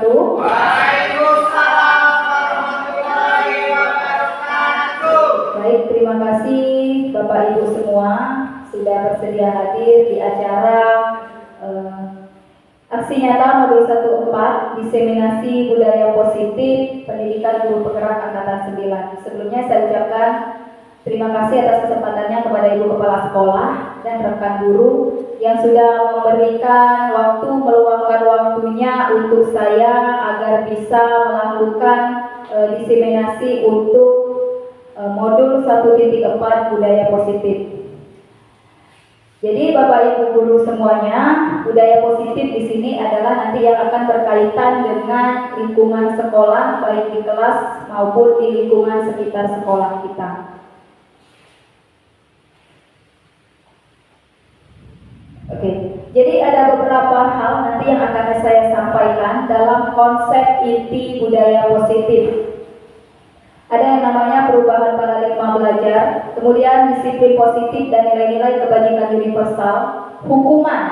wabarakatuh. Waalaikumsalam warahmatullahi wabarakatuh. Baik, terima kasih Bapak Ibu semua sudah bersedia hadir di acara aksi nyata modul 14 diseminasi budaya positif pendidikan guru penggerak angkatan 9. Sebelumnya saya ucapkan terima kasih atas kesempatannya kepada Ibu Kepala Sekolah dan rekan guru yang sudah memberikan waktu, meluangkan waktunya untuk saya agar bisa melakukan diseminasi untuk modul 1.4 budaya positif. Jadi Bapak Ibu guru semuanya, budaya positif di sini adalah nanti yang akan berkaitan dengan lingkungan sekolah, baik di kelas maupun di lingkungan sekitar sekolah kita. Oke, jadi ada beberapa hal nanti yang akan saya sampaikan dalam konsep inti budaya positif. Ada yang namanya perubahan paradigma belajar, kemudian disiplin positif dan nilai-nilai kebajikan universal, hukuman,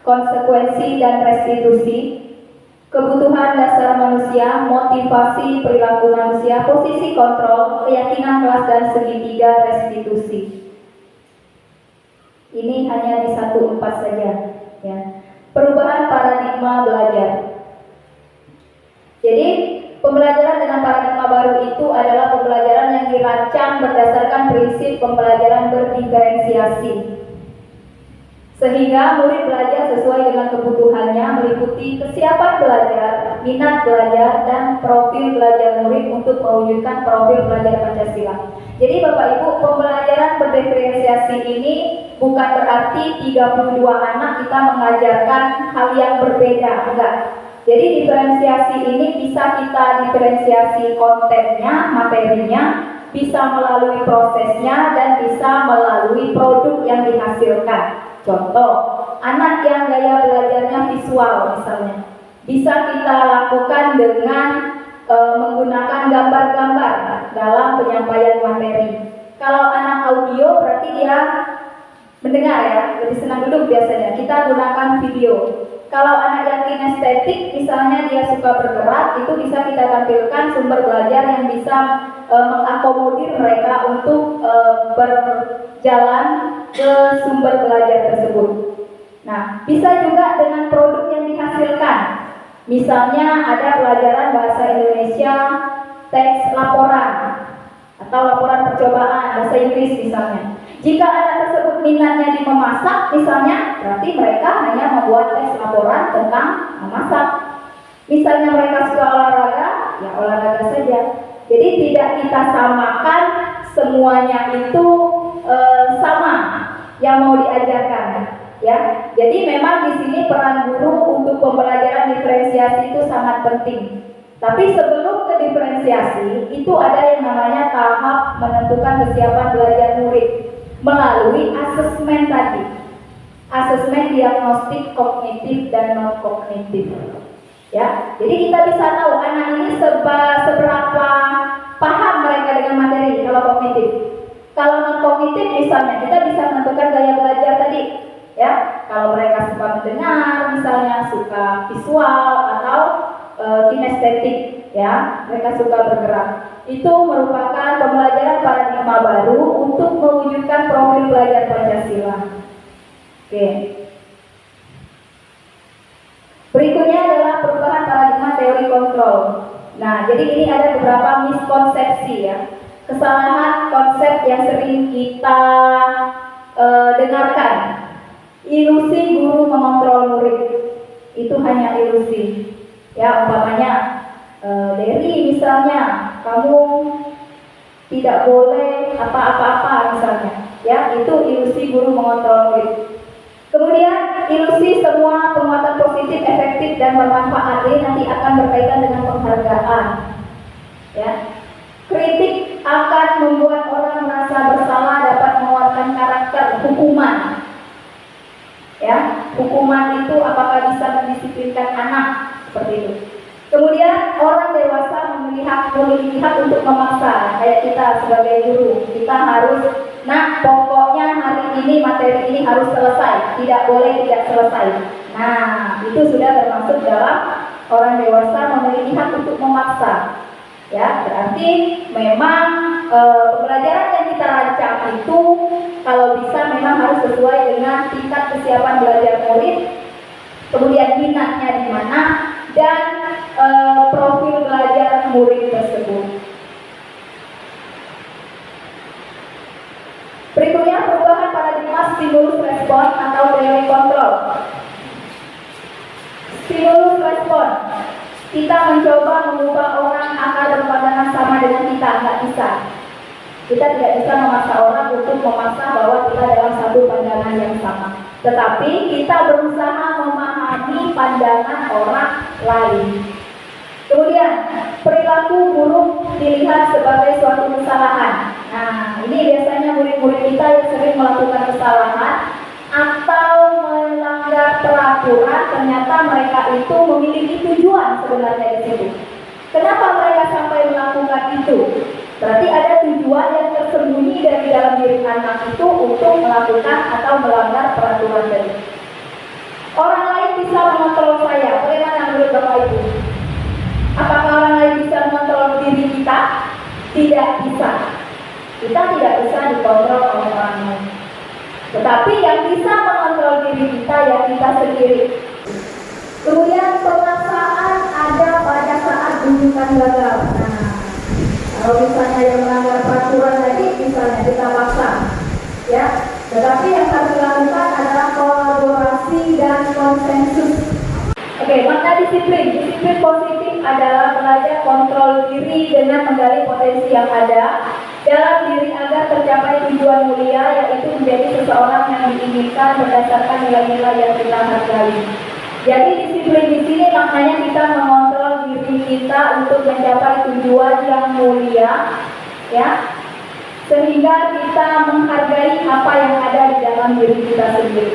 konsekuensi dan restitusi, kebutuhan dasar manusia, motivasi perilaku manusia, posisi kontrol, keyakinan kelas dan segitiga restitusi. Ini hanya di 1/4 saja, ya. Perubahan paradigma belajar. Jadi pembelajaran dengan paradigma baru itu adalah pembelajaran yang dirancang berdasarkan prinsip pembelajaran berdiferensiasi. Sehingga murid belajar sesuai dengan kebutuhannya meliputi kesiapan belajar, minat belajar, dan profil belajar murid untuk mewujudkan profil belajar Pancasila. Jadi Bapak Ibu, pembelajaran berdiferensiasi ini bukan berarti 32 anak kita mengajarkan hal yang berbeda, enggak. Jadi diferensiasi ini bisa kita diferensiasi kontennya, materinya, bisa melalui prosesnya, dan bisa melalui produk yang dihasilkan. Contoh, anak yang gaya belajarnya visual misalnya, bisa kita lakukan dengan menggunakan gambar-gambar dalam penyampaian materi. Kalau anak audio berarti dia mendengar ya, lebih senang duduk biasanya, kita gunakan video. Kalau anak yang kinestetik, misalnya dia suka bergerak, itu bisa kita tampilkan sumber belajar yang bisa mengakomodir mereka untuk berjalan ke sumber belajar tersebut. Nah, bisa juga dengan produk yang dihasilkan. Misalnya ada pelajaran bahasa Indonesia, teks laporan, atau laporan percobaan, bahasa Inggris misalnya. Jika anak tersebut minatnya di memasak misalnya, berarti mereka hanya membuat teks laporan tentang memasak. Misalnya mereka suka olahraga, ya olahraga saja. Jadi tidak kita samakan semuanya itu sama yang mau diajarkan, ya. Jadi memang di sini peran guru untuk pembelajaran diferensiasi itu sangat penting. Tapi sebelum ke diferensiasi, itu ada yang namanya tahap menentukan kesiapan belajar murid melalui asesmen tadi. Asesmen diagnostik kognitif dan non kognitif. Ya, jadi kita bisa tahu anak ini seberapa paham mereka dengan materi kalau kognitif. Kalau non kognitif misalnya kita bisa menentukan gaya belajar tadi. Ya, kalau mereka suka mendengar, misalnya suka visual atau kinestetik, ya, mereka suka bergerak. Itu merupakan pembelajaran paradigma baru untuk mewujudkan profil belajar Pancasila. Oke. Berikutnya adalah perubahan paradigma teori kontrol. Nah, jadi ini ada beberapa miskonsepsi ya, kesalahan konsep yang sering kita dengarkan. Ilusi guru mengontrol murid itu hanya ilusi. Ya, umpamanya Dery misalnya, kamu tidak boleh apa-apa misalnya, ya, itu ilusi guru mengontrol murid. Kemudian ilusi semua penguatan positif, efektif dan bermanfaat ini nanti akan berkaitan dengan penghargaan. Ya, kritik akan membuat orang merasa bersalah, dapat menguatkan karakter, hukuman. Ya, hukuman itu apakah bisa mendisiplinkan anak seperti itu. Kemudian orang dewasa memiliki hak untuk memaksa, kayak kita sebagai guru, kita harus, nah pokoknya hari ini materi ini harus selesai, tidak boleh tidak selesai. Nah, itu sudah termasuk dalam orang dewasa memiliki hak untuk memaksa. Ya, berarti memang pembelajaran yang kita rancang itu kalau bisa memang harus sesuai dengan tingkat kesiapan belajar murid, kemudian minatnya di mana, dan profil belajar murid tersebut. Berikutnya perubahan paradigma stimulus respon atau delay control. Stimulus respon, kita mencoba mengubah orang agar berpandangan sama dengan kita, nggak bisa. Kita tidak bisa memaksa orang untuk memaksa bahwa kita dalam satu pandangan yang sama. Tetapi kita berusaha memahami pandangan orang lain. Kemudian, perilaku buruk dilihat sebagai suatu kesalahan. Nah, ini biasanya murid-murid kita yang sering melakukan kesalahan atau melanggar peraturan, ternyata mereka itu memiliki tujuan sebenarnya di situ. Kenapa mereka sampai melakukan itu? Berarti ada tujuan yang tersembunyi dari dalam diri anak itu untuk melakukan atau melanggar peraturan tadi. Orang lain bisa mengontrol saya, bagaimana menurut Bapak Ibu? Apakah orang lain bisa mengontrol diri kita? Tidak bisa. Kita tidak bisa dikontrol oleh orang lain. Tetapi yang bisa mengontrol diri kita ya kita sendiri. Kemudian pemaksaan ada pada saat rujukan gagal. Nah, kalau misalnya yang melanggar peraturan tadi, misalnya kita paksa, ya. Tetapi yang harus dilakukan adalah kolaborasi dan konsensus. Oke, makna disiplin. Disiplin positif adalah belajar kontrol diri dengan menggali potensi yang ada dalam diri agar tercapai tujuan mulia, yaitu menjadi seseorang yang diinginkan berdasarkan nilai-nilai yang kita hargai. Jadi disiplin di sini maknanya kita mengontrol diri kita untuk mencapai tujuan yang mulia, ya, sehingga kita menghargai apa yang ada di dalam diri kita sendiri.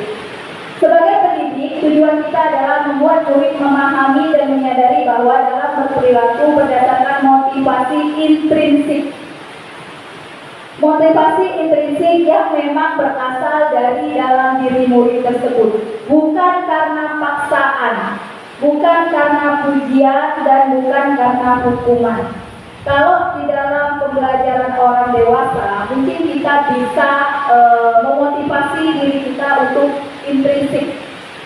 Sebagai pendidik, tujuan kita adalah membuat murid memahami dan menyadari bahwa dalam berperilaku berdasarkan motivasi intrinsik. Motivasi intrinsik yang memang berasal dari dalam diri murid tersebut, bukan karena paksaan, bukan karena pujian, dan bukan karena hukuman. Kalau di dalam pembelajaran orang dewasa, mungkin kita bisa memotivasi diri kita untuk intrinsik.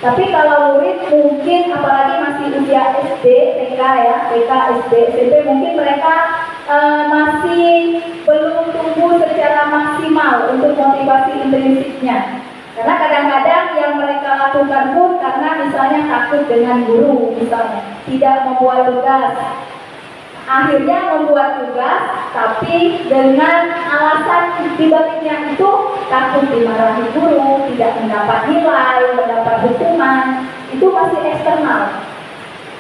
Tapi kalau murid mungkin apalagi masih usia SD, TK ya, TK, SD, SMP, mungkin mereka masih belum tumbuh secara maksimal untuk motivasi intrinsiknya. Karena kadang-kadang yang mereka lakukan pun karena misalnya takut dengan guru, misalnya tidak membuat tugas. Akhirnya membuat tugas, tapi dengan alasan dibaliknya itu takut dimarahi guru, tidak mendapat nilai, mendapat hukuman, itu masih eksternal.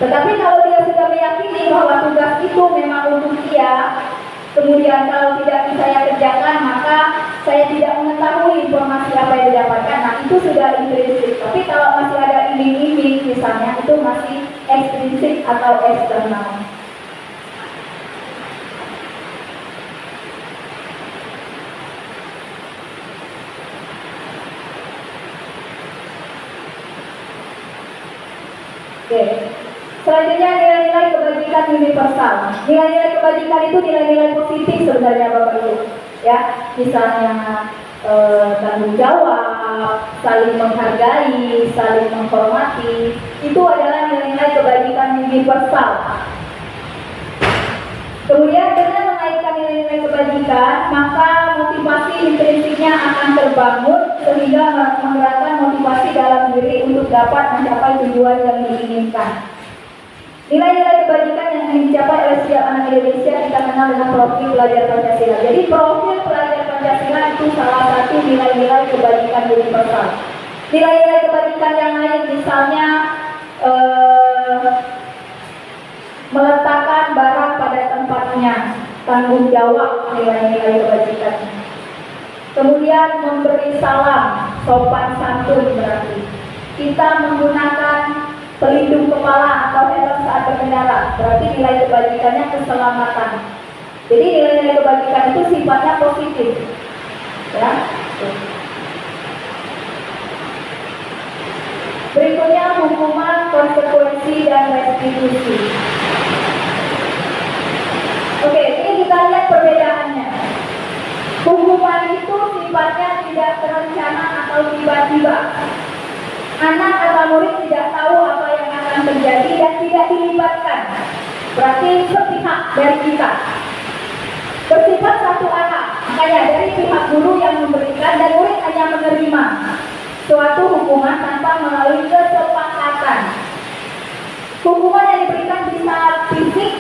Tetapi kalau dia sudah meyakini bahwa tugas itu memang untuk dia, kemudian kalau tidak bisa saya kerjakan, maka saya tidak mengetahui informasi apa yang didapatkan. Nah, itu sudah intrinsik. Tapi kalau masih ada iming-iming misalnya, itu masih ekstrinsik atau eksternal. Oke. Selanjutnya nilai-nilai kebajikan universal. Nilai-nilai kebajikan itu nilai-nilai positif sebenarnya Bapak Ibu. Ya, misalnya tanggung jawab, saling menghargai, saling menghormati, itu adalah nilai-nilai kebajikan universal. Kemudian dengan menaikkan nilai-nilai kebajikan, maka motivasi intrinsiknya akan terbangun sehingga menggerakkan motivasi dalam diri untuk dapat mencapai tujuan yang diinginkan. Nilai-nilai kebajikan yang ingin dicapai oleh setiap anak Indonesia kita kenal dengan profil pelajar Pancasila. Jadi profil pelajar Pancasila itu salah satu nilai-nilai kebajikan universal. Nilai-nilai kebajikan yang lain misalnya meletakkan barang pada tempatnya, tanggung jawab, nilai-nilai kebajikan. Kemudian memberi salam, sopan santun berarti. Kita menggunakan pelindung kepala atau helm saat berkendara, berarti nilai kebajikannya keselamatan. Jadi nilai-nilai kebajikan itu sifatnya positif, ya. Berikutnya hukuman konsekuensi, dan restitusi. Oke, ini kita lihat perbedaannya. Hukuman itu sifatnya tidak terencana atau tiba-tiba. Anak atau murid tidak tahu apa yang akan terjadi dan tidak dilibatkan. Berarti sepihak dari kita. Bersifat satu arah. Makanya dari pihak guru yang memberikan dan murid hanya menerima suatu hukuman tanpa melalui kesepakatan. Hukuman yang diberikan bisa fisik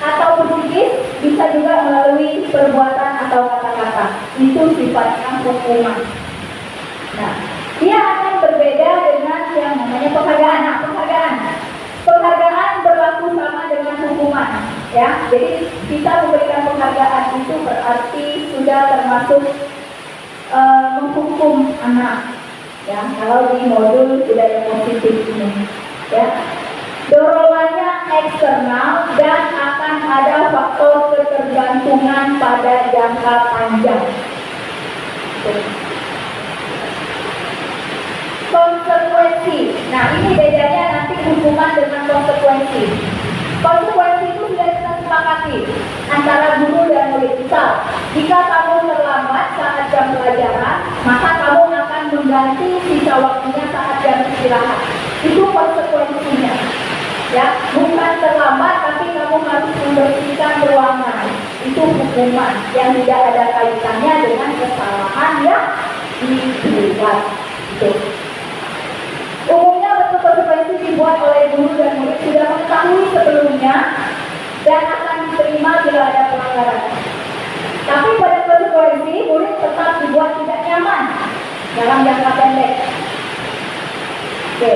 atau psikis, bisa juga melalui perbuatan atau kata-kata. Itu sifatnya hukuman. Nah, dia akan berbeda dengan yang namanya penghargaan. Nah, penghargaan berlaku sama dengan hukuman, ya. Jadi kita memberikan penghargaan itu berarti sudah termasuk menghukum anak, ya. Kalau di modul budaya positif ini, ya. Dorongannya eksternal dan akan ada faktor ketergantungan pada jangka panjang. Konsekuensi. Nah, ini bedanya nanti hukuman dengan konsekuensi. Konsekuensi itu sudah kita sepakati antara guru dan murid. Misal, jika kamu terlambat saat jam pelajaran, maka kamu akan mengganti sisa waktunya saat jam istirahat. Itu konsekuensinya. Ya, bukan terlambat tapi kamu harus membersihkan ruangan. Itu hukuman yang tidak ada kaitannya dengan kesalahan yang dibuat. Itu. Umumnya bentuk konsekuensi dibuat oleh guru dan murid sudah mengetahui sebelumnya dan akan diterima bila ada pelanggaran. Tapi pada konsekuensi murid tetap dibuat tidak nyaman dalam jangka pendek. Oke.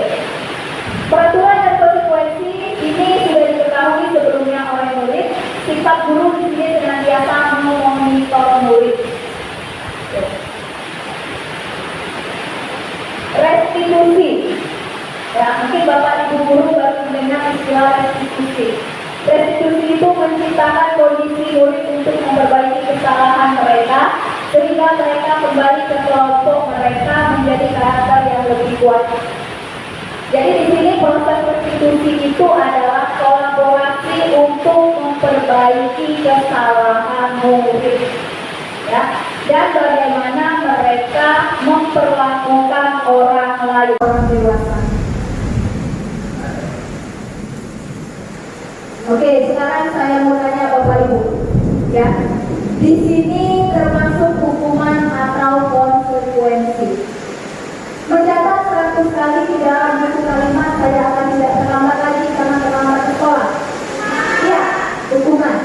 Peraturan dan konsekuensi ini sudah diketahui sebelumnya oleh murid. Sifat guru di sini senantiasa memonitor murid. Restitusi. Ya, mungkin Bapak Ibu guru baru mendengar istilah restitusi. Restitusi itu menciptakan kondisi murid untuk memperbaiki kesalahan mereka sehingga mereka kembali ke kelompok mereka menjadi karakter yang lebih kuat. Jadi di sini proses restitusi itu adalah kolaborasi untuk memperbaiki kesalahan murid, ya, dan bagaimana mereka memperlakukan orang lain, orang dewasa. Oke, sekarang saya mau tanya Bapak Ibu, ya, di sini termasuk hukuman atau konsekuensi. Mencatat 100 kali di dalam buku kalimat saya akan tidak terlambat lagi karena terlambat sekolah. Ya, hukuman.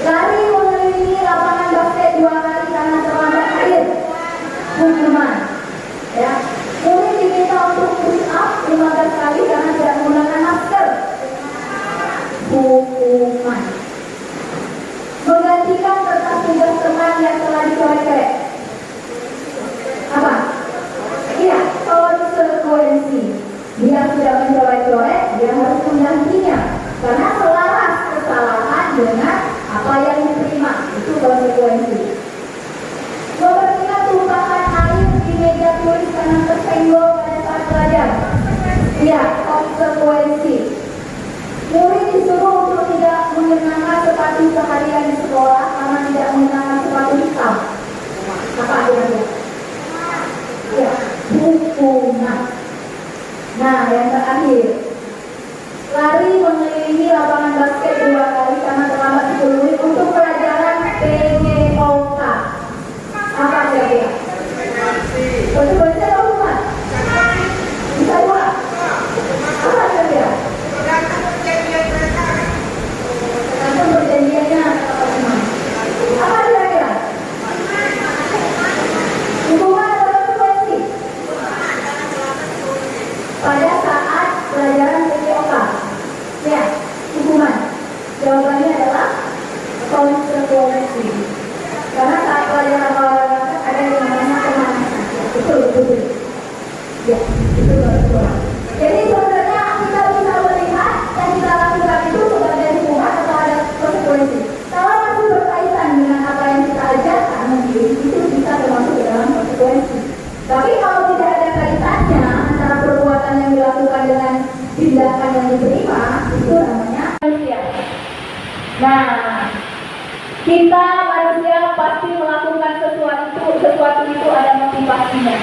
Lari mengelilingi lapangan basket 2 kali karena terlambat air. Hukuman. Ya. Murid diminta untuk push up 15 kali karena tidak menggunakan masker. Hukuman. Menggantikan kertas tugas teman yang telah dicoret-coret. Apa? Iya, konsekuensi. Dia sudah mencoret-coret, dia harus menggantinya karena selaras kesalahan dengan apa yang diterima. Itu konsekuensi. Membersihkan tumpahan air di meja tulis karena tersenggol pada saat belajar. Iya, konsekuensi. Murid disuruh untuk tidak mengenakan sepatu seharian di sekolah karena tidak mengenakan sepatu hitam. Apa akhirnya? Ya, hukuman. Nah, yang terakhir, lari mengelilingi lapangan basket 2 kali karena terlambat 10 menit untuk pelajaran PJOK. Apa kira-kira? Konsekuensi atau hukuman? Bisa 2. Apa kira-kira? Tergantung perjanjiannya apa teman? Apa kira-kira? Hukuman atau konsekuensi? Pada saat pelajaran PJOK, ya, hukuman. Jawabannya adalah konsekuensi. Karena saat pelajaran olahraga ada yang namanya pemanasan. Betul. Ya, betul. Jadi sebenarnya kita bisa melihat yang kita lakukan itu sebagai hukuman atau ada konsekuensi. Kalau masih berkaitan dengan apa yang kita ajarkan, mungkin itu bisa termasuk dalam konsekuensi. Tapi kalau tidak ada kaitannya antara perbuatan yang dilakukan dengan tindakan yang diterima itu namanya manusia. Nah, kita manusia pasti melakukan sesuatu itu ada motivasinya.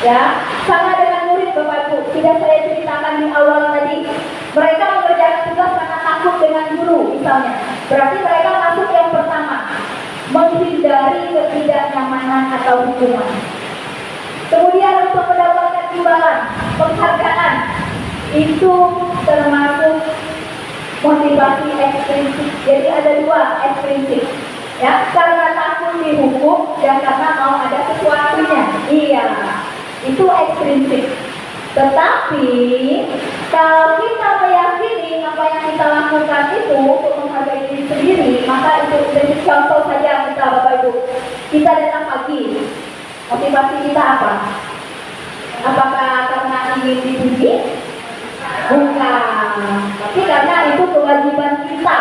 Ya, sama dengan murid Bapak Ibu, tidak saya ceritakan di awal tadi. Mereka mengerjakan tugas karena takut dengan guru misalnya. Berarti mereka masuk yang pertama, menghindari ketidaknyamanan atau hukuman. Kemudian untuk mendapatkan imbalan, penghargaan, itu termasuk motivasi ekstrinsik. Jadi ada dua ekstrinsik. Ya, karena takut dihukum dan karena mau ada sesuatunya. Iya, itu ekstrinsik. Tetapi kalau kita meyakini apa yang kita lakukan itu untuk menghargai diri sendiri, maka itu jadi contoh saja kita Bapak Ibu. Kita datang pagi, motivasi kita apa? Apakah karena ingin dipuji? Bukan, tapi karena itu kewajiban kita.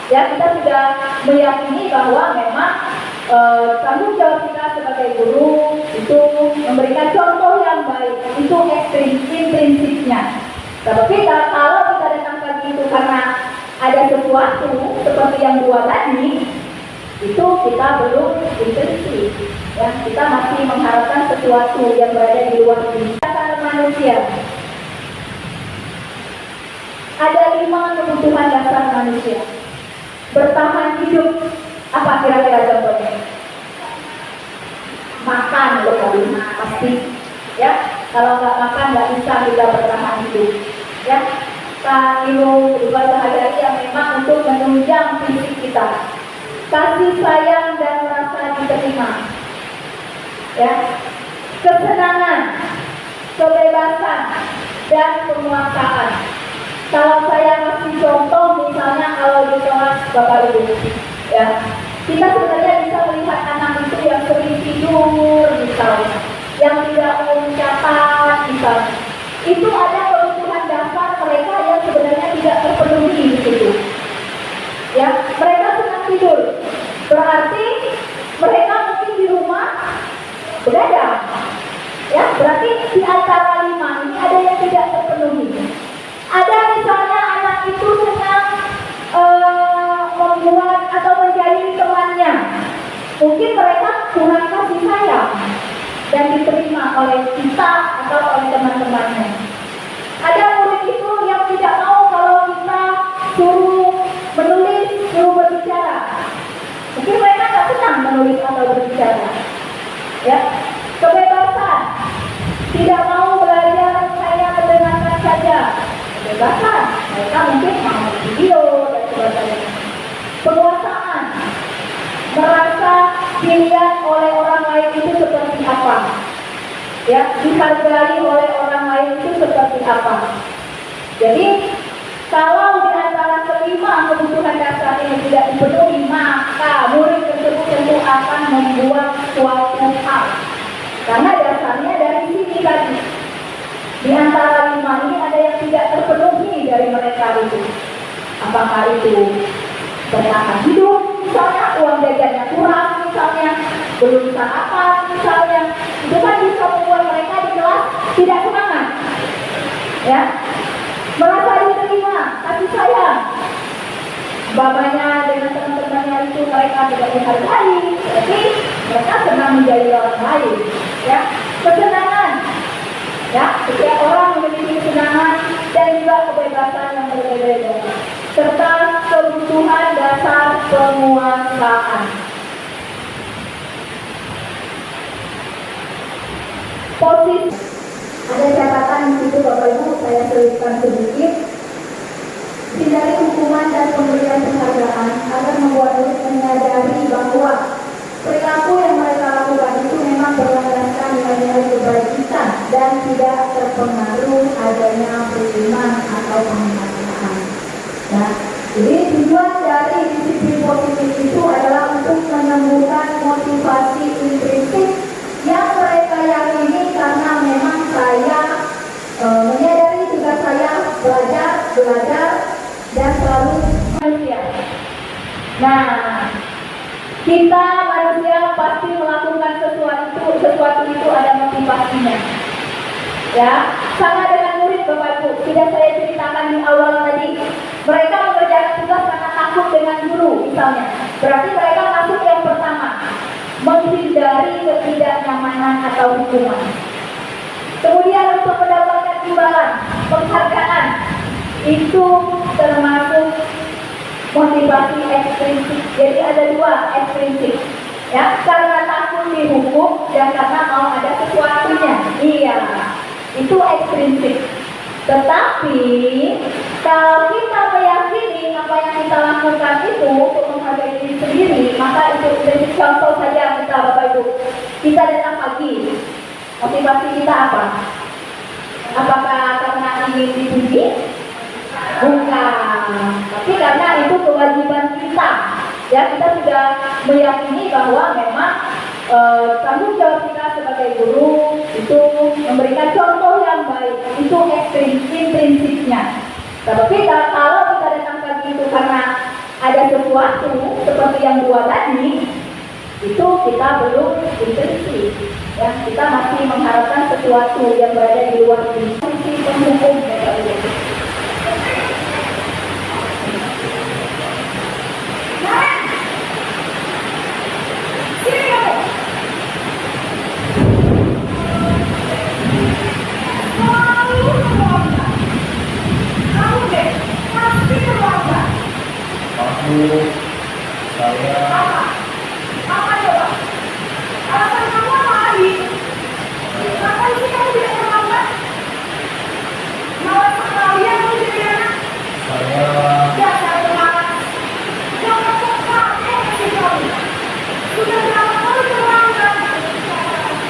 Ya, kita sudah meyakini bahwa memang tanggung jawab kita sebagai guru itu memberikan contoh yang baik. Itu intrinsipnya. Tapi kalau kita datang pagi itu karena ada sesuatu seperti yang dua tadi, itu kita belum intrinsik. Ya, kita masih mengharapkan sesuatu yang berada di luar diri. Dasar manusia. Ada 5 kebutuhan dasar manusia. Bertahan hidup, apa kira-kira contohnya? Makan loh kali, pasti. Ya, kalau nggak makan nggak bisa kita bertahan hidup. Ya, minum kebutuhan sehari-hari yang memang untuk menunjang fisik kita. Kasih sayang dan merasa diterima. Ya, kesenangan, kebebasan, dan penguasaan. Kalau saya kasih contoh, misalnya kalau di kelas Bapak Ibu, ya, kita sebenarnya bisa melihat anak itu yang sering tidur, misalnya, yang tidak mau mencatat, misalnya. Itu ada kebutuhan dasar mereka yang sebenarnya tidak terpenuhi di situ. Ya, mereka senang tidur, berarti mereka mungkin di rumah begadang. Ya, berarti di antara 5 ini ada yang tidak terpenuhi. Ada misalnya anak itu senang membuat atau menjadi temannya. Mungkin mereka kurang kasih sayang dan diterima oleh kita atau oleh teman-temannya. Ada murid itu yang tidak mau kalau kita suruh menulis, suruh berbicara. Mungkin mereka tak senang menulis atau berbicara. Ya, kebebasan, tidak mau belajar hanya mendengarkan saja. Kebebasan, mereka mungkin mau video dan sebagainya. Penguasaan, merasa dilihat oleh orang lain itu seperti apa, ya, dihargai oleh orang lain itu seperti apa. Jadi kalau di antara kelima kebutuhan dasar ini tidak dipenuhi, maka murid tersebut tentu akan membuat suatu hal. Karena dasarnya dari sini tadi. Di antara 5 ini ada yang tidak terpenuhi dari mereka itu. Apakah itu bertahan hidup, misalnya uang jajannya kurang, misalnya belum sarapan, misalnya, itu kan bisa membuat mereka di kelas tidak semangat. Ya, merasa diterima, kasih sayang. Bapaknya dengan teman-temannya itu mereka tidak dihargai, jadi mereka senang menjadi orang lain. Ya, kesenangan. Ya, setiap orang memiliki kesenangan dan juga kebebasan yang berbeda-beda, serta kebutuhan dasar penguasaan. Posisi ada catatan di situ Bapak Ibu, saya selipkan sedikit. Hindari hukuman dan pemberian penghargaan agar membuat murid menyadari bahwa perilaku yang mereka lakukan itu memang berlandaskan nilai-nilai kebaikan dan tidak terpengaruh adanya hukuman atau penghargaan. Ya, jadi tujuan dari disiplin positif itu adalah untuk menemukan motivasi intrinsik yang mereka yakini karena memang saya menyadari tugas saya belajar dan selalu manusia. Nah, kita manusia pasti melakukan sesuatu itu ada motivasinya. Ya, sama dengan murid Bapak Ibu, sudah saya ceritakan di awal tadi. Mereka mengerjakan tugas karena takut dengan guru misalnya. Berarti mereka masuk yang pertama, menghindari ketidaknyamanan atau hukuman. Kemudian untuk mendapatkan imbalan, penghargaan, itu termasuk motivasi ekstrinsik. Jadi ada dua ekstrinsik, ya, karena takut dihukum dan karena mau ada sesuatunya. Iya, itu ekstrinsik. Tetapi kalau kita meyakini apa yang kita lakukan itu untuk menghargai diri sendiri, maka itu menjadi contoh saja kita, Bapak Ibu. Kita datang pagi, motivasi kita apa? Apakah karena ingin dipuji? Bukan, tapi karena itu kewajiban kita. Ya, kita sudah meyakini bahwa memang tanggung jawab kita sebagai guru itu memberikan contoh yang baik. Itu prinsipnya. Tapi kalau kita datang pagi itu karena ada sesuatu seperti yang dua tadi, itu kita belum intrinsik. Ya, kita masih mengharapkan sesuatu yang berada di luar prinsip penghukum.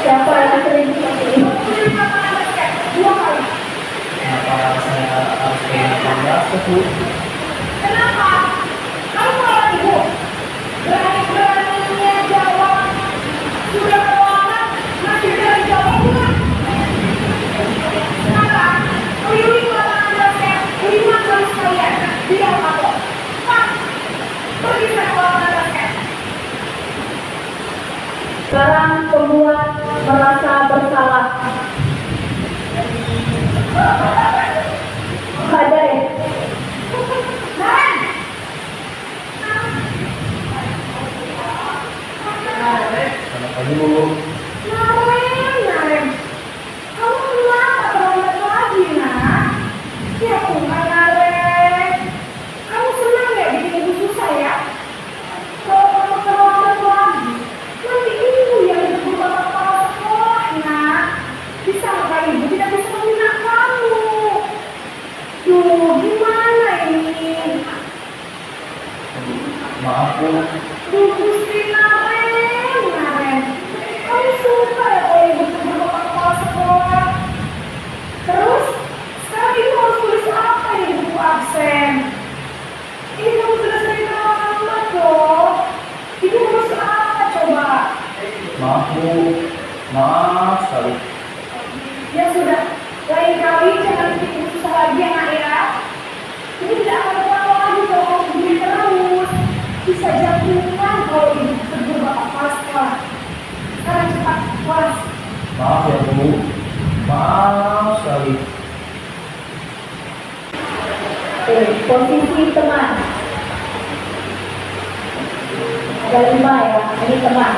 Siapa yang sering seperti ini? Kenapa saya harus ke 18 Kenapa? Kamu malah ibu berani-beraninya jawab. Sudah terlambat, masih dari jawab juga. Sekarang, keliling lapangan basket 5 kali sekalian. Biar apa? Pak, pergi ke lapangan basket. Sekarang pembuat merasa bersalah. Ada ya? Selamat pagi Bu. Naren, kamu kenapa terlambat lagi, nak? Ya Tuhan, Naren. Kamu senang ya bikin ibu susah ya? Kalau kamu terlambat lagi, nanti ibu yang ditegur bapak kepala sekolah, nak. Bisa nggak ibu tidak bisa menghina kamu? Duh, gimana ini? Maaf Bu. Duh, Gusti Naren. Kamu suka ya kalau ibu ditegur bapak kepala sekolah? Terus, sekarang ibu harus tulis apa di buku absen? Ini kamu sudah sering terlambat loh. Ibu harus apa coba? Maaf Bu. Maaf sekali. Ya sudah, lain kali jangan bikin ibu susah lagi ya, nak ya. Ini tidak akan terlalu lagi kalau kamu begini terus. Bisa jatuhkan kalau ibu ditegur bapak kepala sekolah. Sekarang cepat, kelas. Maaf ya Bu. Maaf sekali. Posisi teman. Ada 5 ya, ini teman.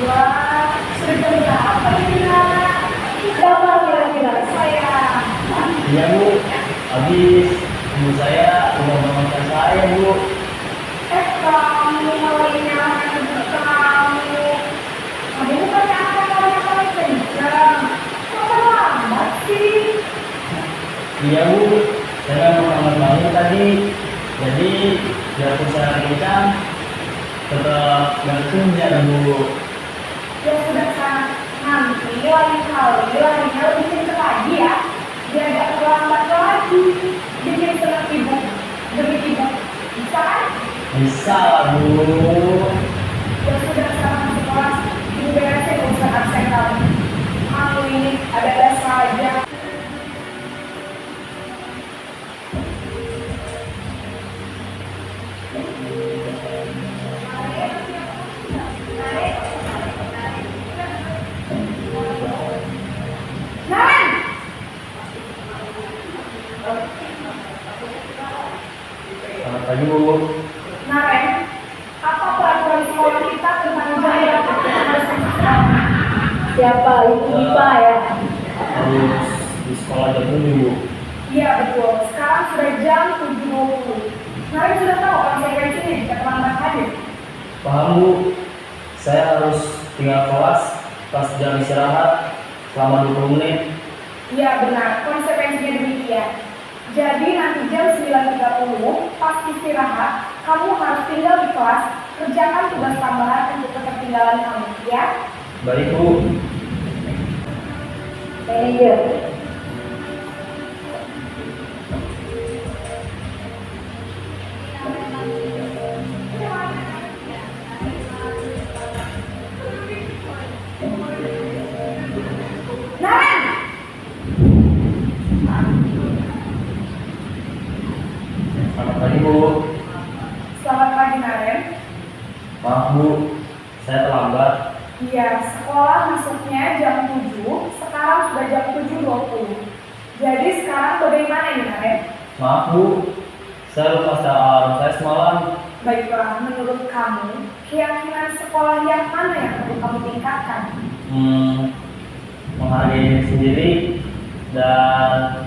Wah, sudah jam berapa ini, nak? Berapa kira-kira? Saya. Iya Bu. Habis ibu saya udah mengamankan saya Bu. Kamu malah nyalakan ibu kamu. Kamu bukannya apa paling kencang. Kok terlambat sih? Iya Bu. Saya mengamankan banget tadi. Jadi biar saya kencang tetap nggak kenyang Bu. Ya sudah sana. Nanti lain kali larinya lebih kencang lagi ya. Biar gak terlambat lagi. Bikin senang ibu. Demi ibu. Bisa kan? Bisa lah Bu. Ya sudah sekarang masuk kelas. Ibu beresin urusan absen kamu. Kamu ini ada-ada saja. Selamat pagi, Bu. Nah, Ren, apa peraturan sekolah kita tentang jam berapa kita harus masuk sekolah? Siapa? Ibu Dipa ya? Harus di sekolah jam 7, Bu. Iya betul, sekarang sudah jam 7.20. Nah, sudah tahu konsekuensinya jika terlambat hadir. Paham, Bu. Saya harus tinggal kelas pas jam istirahat selama 20 menit. Iya benar, konsekuensinya demikian. Jadi nanti jam 9.30 pas istirahat, kamu harus tinggal di kelas, kerjakan tugas tambahan untuk ketertinggalan kamu, ya? Baik, Bu. Manajer. Naren! Selamat pagi, Bu. Selamat pagi Naren. Maaf, Bu. Saya terlambat. Iya, sekolah masuknya jam 7, sekarang sudah jam 7.20. Jadi sekarang bagaimana ini Naren? Maaf, Bu. Saya lupa setel alarm saya semalam. Baiklah, menurut kamu, keyakinan sekolah yang mana yang perlu kamu tingkatkan? Menghargai diri sendiri dan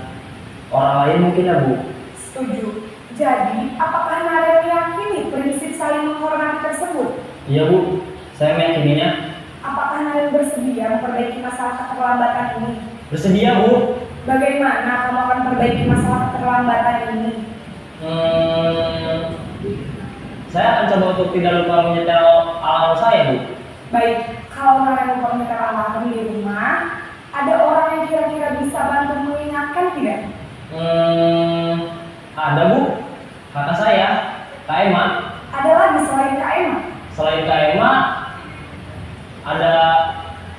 orang lain mungkin ya, Bu. Setuju. Jadi, apakah Naren meyakini prinsip saling menghormati tersebut? Iya, Bu. Saya meyakininya. Apakah Naren bersedia memperbaiki masalah keterlambatan ini? Bersedia, Bu. Bagaimana kamu akan memperbaiki masalah keterlambatan ini? Saya akan coba untuk tidak lupa menyetel alarm saya, Bu. Baik, kalau Naren lupa menyetel alarm di rumah, ada orang yang kira-kira bisa bantu mengingatkan tidak? Ada, Bu. Kakak saya, Kak Emma. Ada lagi selain Kak Emma? Selain Kak Emma, ada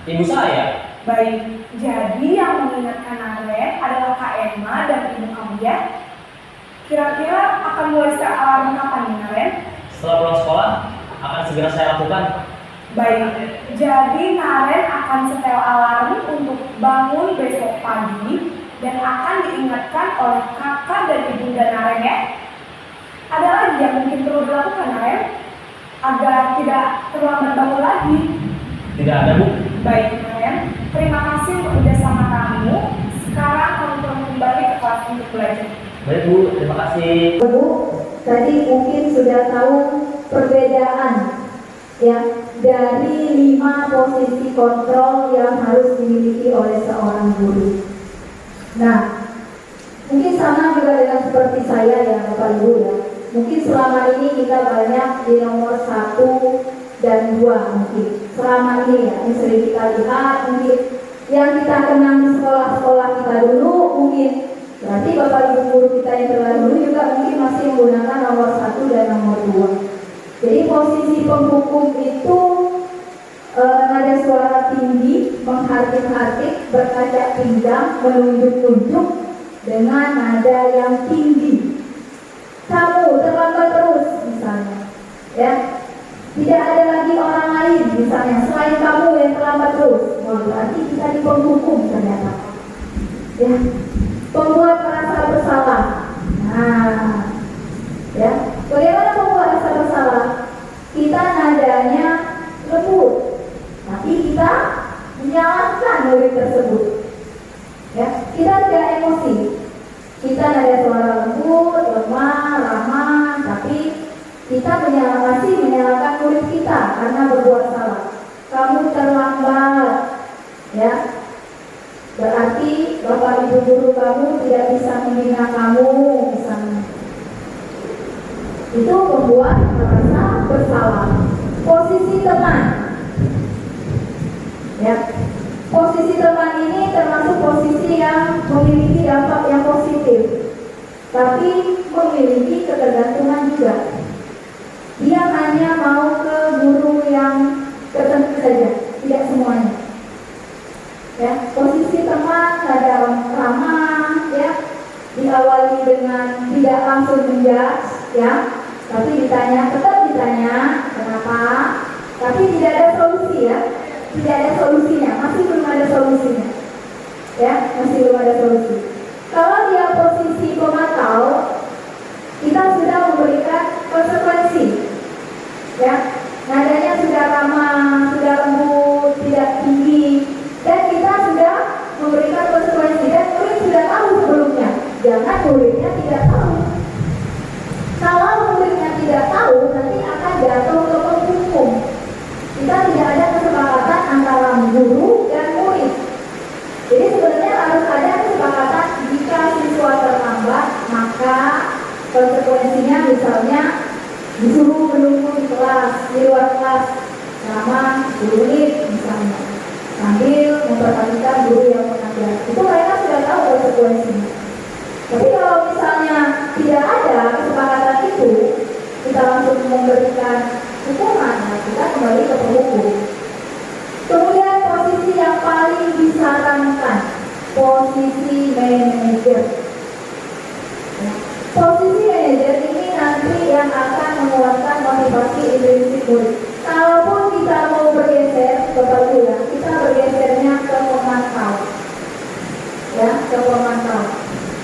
ibu saya. Baik, jadi yang mengingatkan Naren adalah Kak Emma dan ibu kamu ya? Kira-kira akan mulai setel alarm kapan nih Naren? Setelah pulang sekolah, akan segera saya lakukan. Baik, jadi Naren akan setel alarm untuk bangun besok pagi dan akan diingatkan oleh kakak dan ibunda Naren ya. Ada lagi yang mungkin perlu dilakukan Naren agar tidak terlambat bangun lagi. Tidak ada, Bu. Baik Naren, terima kasih untuk kerjasama kamu. Sekarang kamu perlu kembali ke kelas untuk belajar. Baik, Bu. Terima kasih. Bu, tadi mungkin sudah tahu perbedaan ya dari 5 posisi kontrol yang harus dimiliki oleh seorang guru. Nah, mungkin sama juga dengan seperti saya ya Bapak Ibu ya. Mungkin selama ini kita banyak di nomor 1 dan 2 mungkin. Selama ini ya, yang sering kita lihat mungkin yang kita kenal di sekolah-sekolah kita dulu mungkin. Berarti Bapak Ibu guru kita yang terdahulu juga mungkin masih menggunakan nomor 1 dan nomor 2. Jadi posisi penghukum itu nada suara tinggi, menghardik-hardik, berkacak pinggang, menunjuk-nunjuk dengan nada yang tinggi. Kamu terlambat terus misalnya, ya. Tidak ada lagi orang lain misalnya selain kamu yang terlambat terus. Oh, berarti kita di penghukum ternyata. Ya. Pembuat merasa bersalah. Nah, ya. Bagaimana pembuat merasa bersalah? Kita nadanya lembut, tapi kita menyalahkan murid tersebut. Ya, kita tidak emosi. Kita nada suara lembut, lemah, ramah, tapi kita masih menyalahkan murid kita karena berbuat salah. Kamu terlambat, ya. Berarti Bapak Ibu guru kamu tidak bisa membina kamu misalnya. Itu membuat merasa bersalah. Posisi teman, ya. Posisi teman ini termasuk posisi yang memiliki dampak yang positif, tapi memiliki ketergantungan juga. Dia hanya mau ke guru yang tertentu saja, tidak semuanya. Ya, posisi teman ada ramah, ya, diawali dengan tidak langsung menjudge, ya, tapi tetap ditanya kenapa, tapi tidak ada solusi, ya, tidak ada solusinya, masih belum ada solusinya, ya, masih belum ada solusi. Kalau dia dalam posisi pemantau, kita sudah memberikan konsekuensi, ya, nadanya sudah ramah, sudah lembut, tidak tinggi, dan kita sudah memberikan konsekuensi, dan murid sudah tahu sebelumnya. Jangan muridnya tidak tahu. Kalau muridnya tidak tahu, nanti akan jatuh ke penghukum. Kita tidak ada kesepakatan antara guru dan murid. Jadi sebenarnya harus ada kesepakatan jika siswa terlambat, maka konsekuensinya misalnya disuruh menunggu di kelas, di luar kelas selama 10 menit misalnya, sambil memperhatikan guru yang mengajar. Itu mereka sudah tahu konsekuensinya. Tapi kalau misalnya tidak ada kesepakatan itu, kita langsung memberikan hukuman, nah kita kembali ke penghukum. Kemudian posisi yang paling disarankan, posisi manajer. Posisi manajer ini nanti yang akan menguatkan motivasi intrinsik murid. Kalaupun kita mau bergeser, Bapak Ibu ya, kita bergesernya ke pemantau, ya, ke pemantau.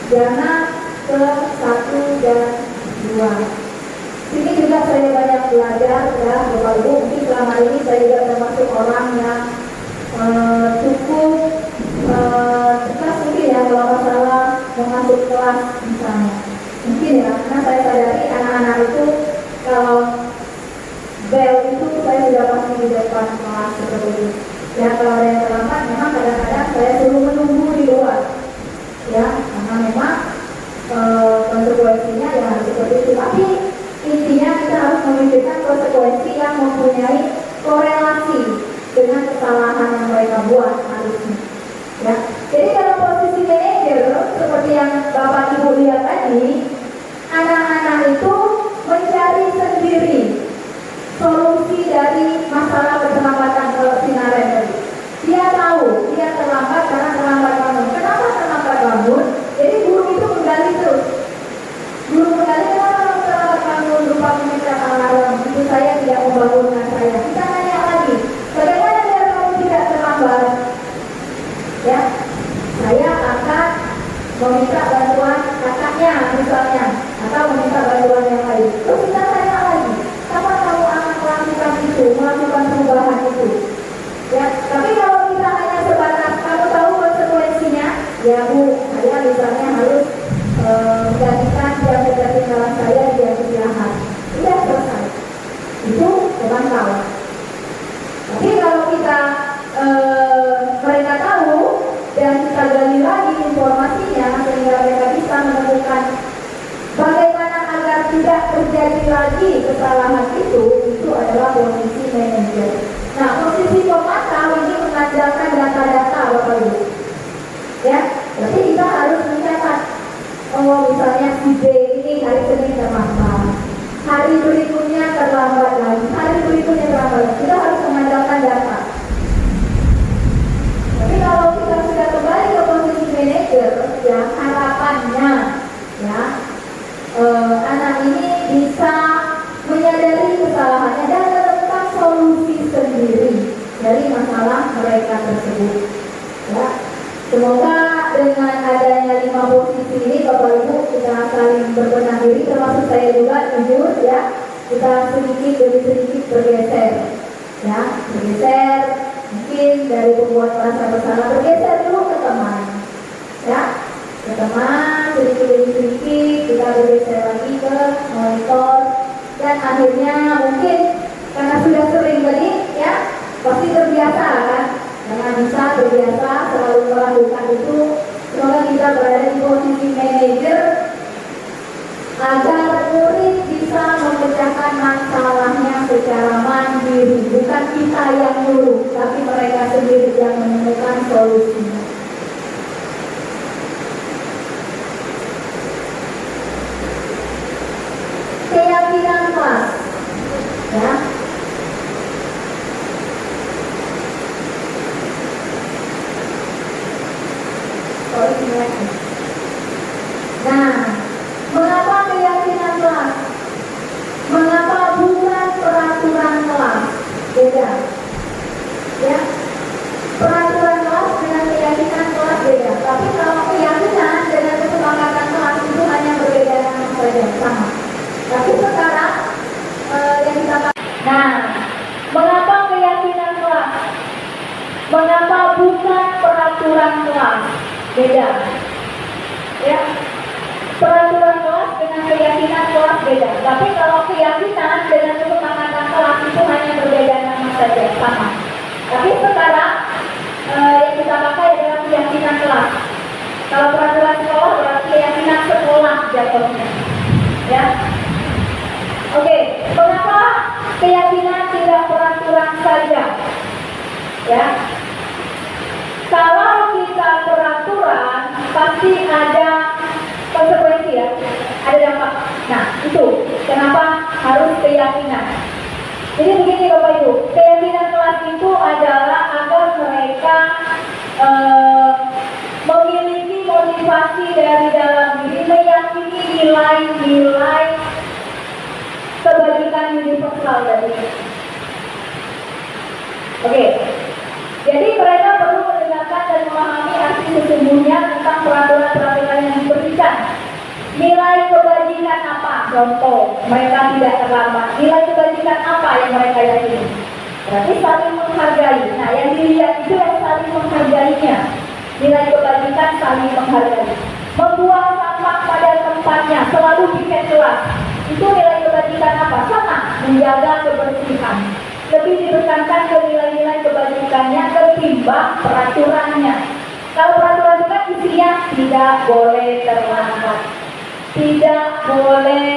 Jangan ke 1 dan 2. Sini juga saya banyak belajar, ya, Bapak Ibu. Mungkin selama ini saya juga termasuk orang yang cukup cepat mungkin ya kalau masalah masuk kelas misalnya. Mungkin ya, karena saya sadari anak-anak itu kalau bel itu saya sudah pasti di depan kelas seperti itu. Ya, kalau ada yang terlambat, memang kadang-kadang saya suruh menunggu di luar. Ya, karena memang konsekuensinya ya harus seperti itu. Tapi intinya kita harus memikirkan konsekuensi yang mempunyai korelasi dengan kesalahan yang mereka buat harusnya. Ya, jadi dalam posisi manajer seperti yang Bapak Ibu lihat tadi, anak-anak itu mencari sendiri solusi dari masalah keterlambatan persinaren tadi. Dia tahu dia terlambat karena terlambat bangun. Kenapa terlambat bangun? Jadi guru itu menggali terus. Guru menggali kenapa terlambat bangun, lupa memecat alarm. Itu saya tidak membangunkan saya. Kita tanya lagi, bagaimana biar kamu tidak terlambat? Ya, saya akan meminta bantuan kakaknya misalnya, atau meminta bantuan yang lain. Terus kita tanya lagi, kapan kamu akan melakukan itu, melakukan perubahan itu? Ya, tapi kalau kita hanya sebatas kamu tahu konsekuensinya, ya Bu, saya misalnya harus menggantikan jam ketinggalan saya di jam istirahat. Sudah selesai. Itu pemantau. Tapi kalau kita mereka tahu dan kita gali lagi informasinya sehingga mereka bisa menemukan bagaimana agar tidak terjadi lagi kesalahan itu adalah posisi manajer. Nah, posisi pemantau ini mengandalkan data-data Bapak Ibu. Ya, berarti kita harus mencatat. Oh, misalnya si B ini hari Senin terlambat, hari berikutnya terlambat lagi, hari berikutnya terlambat lagi. Kita harus mengandalkan data. Tapi kalau kita sudah kembali ke posisi manajer, ya harapannya, ya anak ini bisa menyadari kesalahannya dan menemukan solusi sendiri dari masalah mereka tersebut. Ya, semoga dengan adanya 5 posisi ini, Bapak Ibu, kita saling berbenah diri, termasuk saya juga jujur, ya, kita sedikit demi sedikit bergeser, ya, bergeser. Mungkin dari pembuat merasa bersalah bergeser dulu ke teman, ya, ke teman, sedikit demi sedikit kita bergeser lagi ke monitor, dan akhirnya mungkin karena sudah sering tadi, ya, pasti terbiasa kan, karena bisa terbiasa selalu melakukan itu. Semoga kita berada di posisi manajer agar murid bisa memecahkan masalahnya secara mandiri, bukan kita yang nyuruh, tapi mereka sendiri yang menemukan solusinya. Keyakinan kelas, ya. Nah, mengapa keyakinan kelas? Mengapa bukan peraturan kelas? Beda. Ya, peraturan kelas dengan beda. Ya, peraturan kelas dengan keyakinan kelas beda. Tapi kalau keyakinan dengan kesepakatan kelas itu hanya berbeda nama saja, sama. Tapi sekarang yang kita pakai adalah keyakinan kelas. Kalau peraturan sekolah berarti keyakinan sekolah jatuhnya. Ya. Oke, mengapa keyakinan tidak peraturan saja? Ya. Kalau kita peraturan pasti ada konsekuensi ya, ada dampak. Nah, itu kenapa harus keyakinan. Jadi begini Bapak Ibu, keyakinan kelas itu adalah agar mereka memiliki motivasi dari dalam diri, meyakini nilai-nilai kebajikan universal dari. Oke, jadi mereka perlu mendengarkan dan memahami arti sesungguhnya tentang peraturan-peraturan yang diberikan. Nilai kebajikan apa? Contoh, mereka tidak terlambat. Nilai kebajikan apa yang mereka yakini? Berarti saling menghargai. Nah, yang dilihat itu yang saling menghargainya. Nilai kebajikan saling menghargai. Membuang sampah pada tempatnya, selalu piket kelas. Itu nilai kebajikan apa? Sama, menjaga kebersihan. Lebih ditekankan ke nilai-nilai kebajikannya ketimbang peraturannya. Kalau peraturan itu kan isinya tidak boleh terlambat, tidak boleh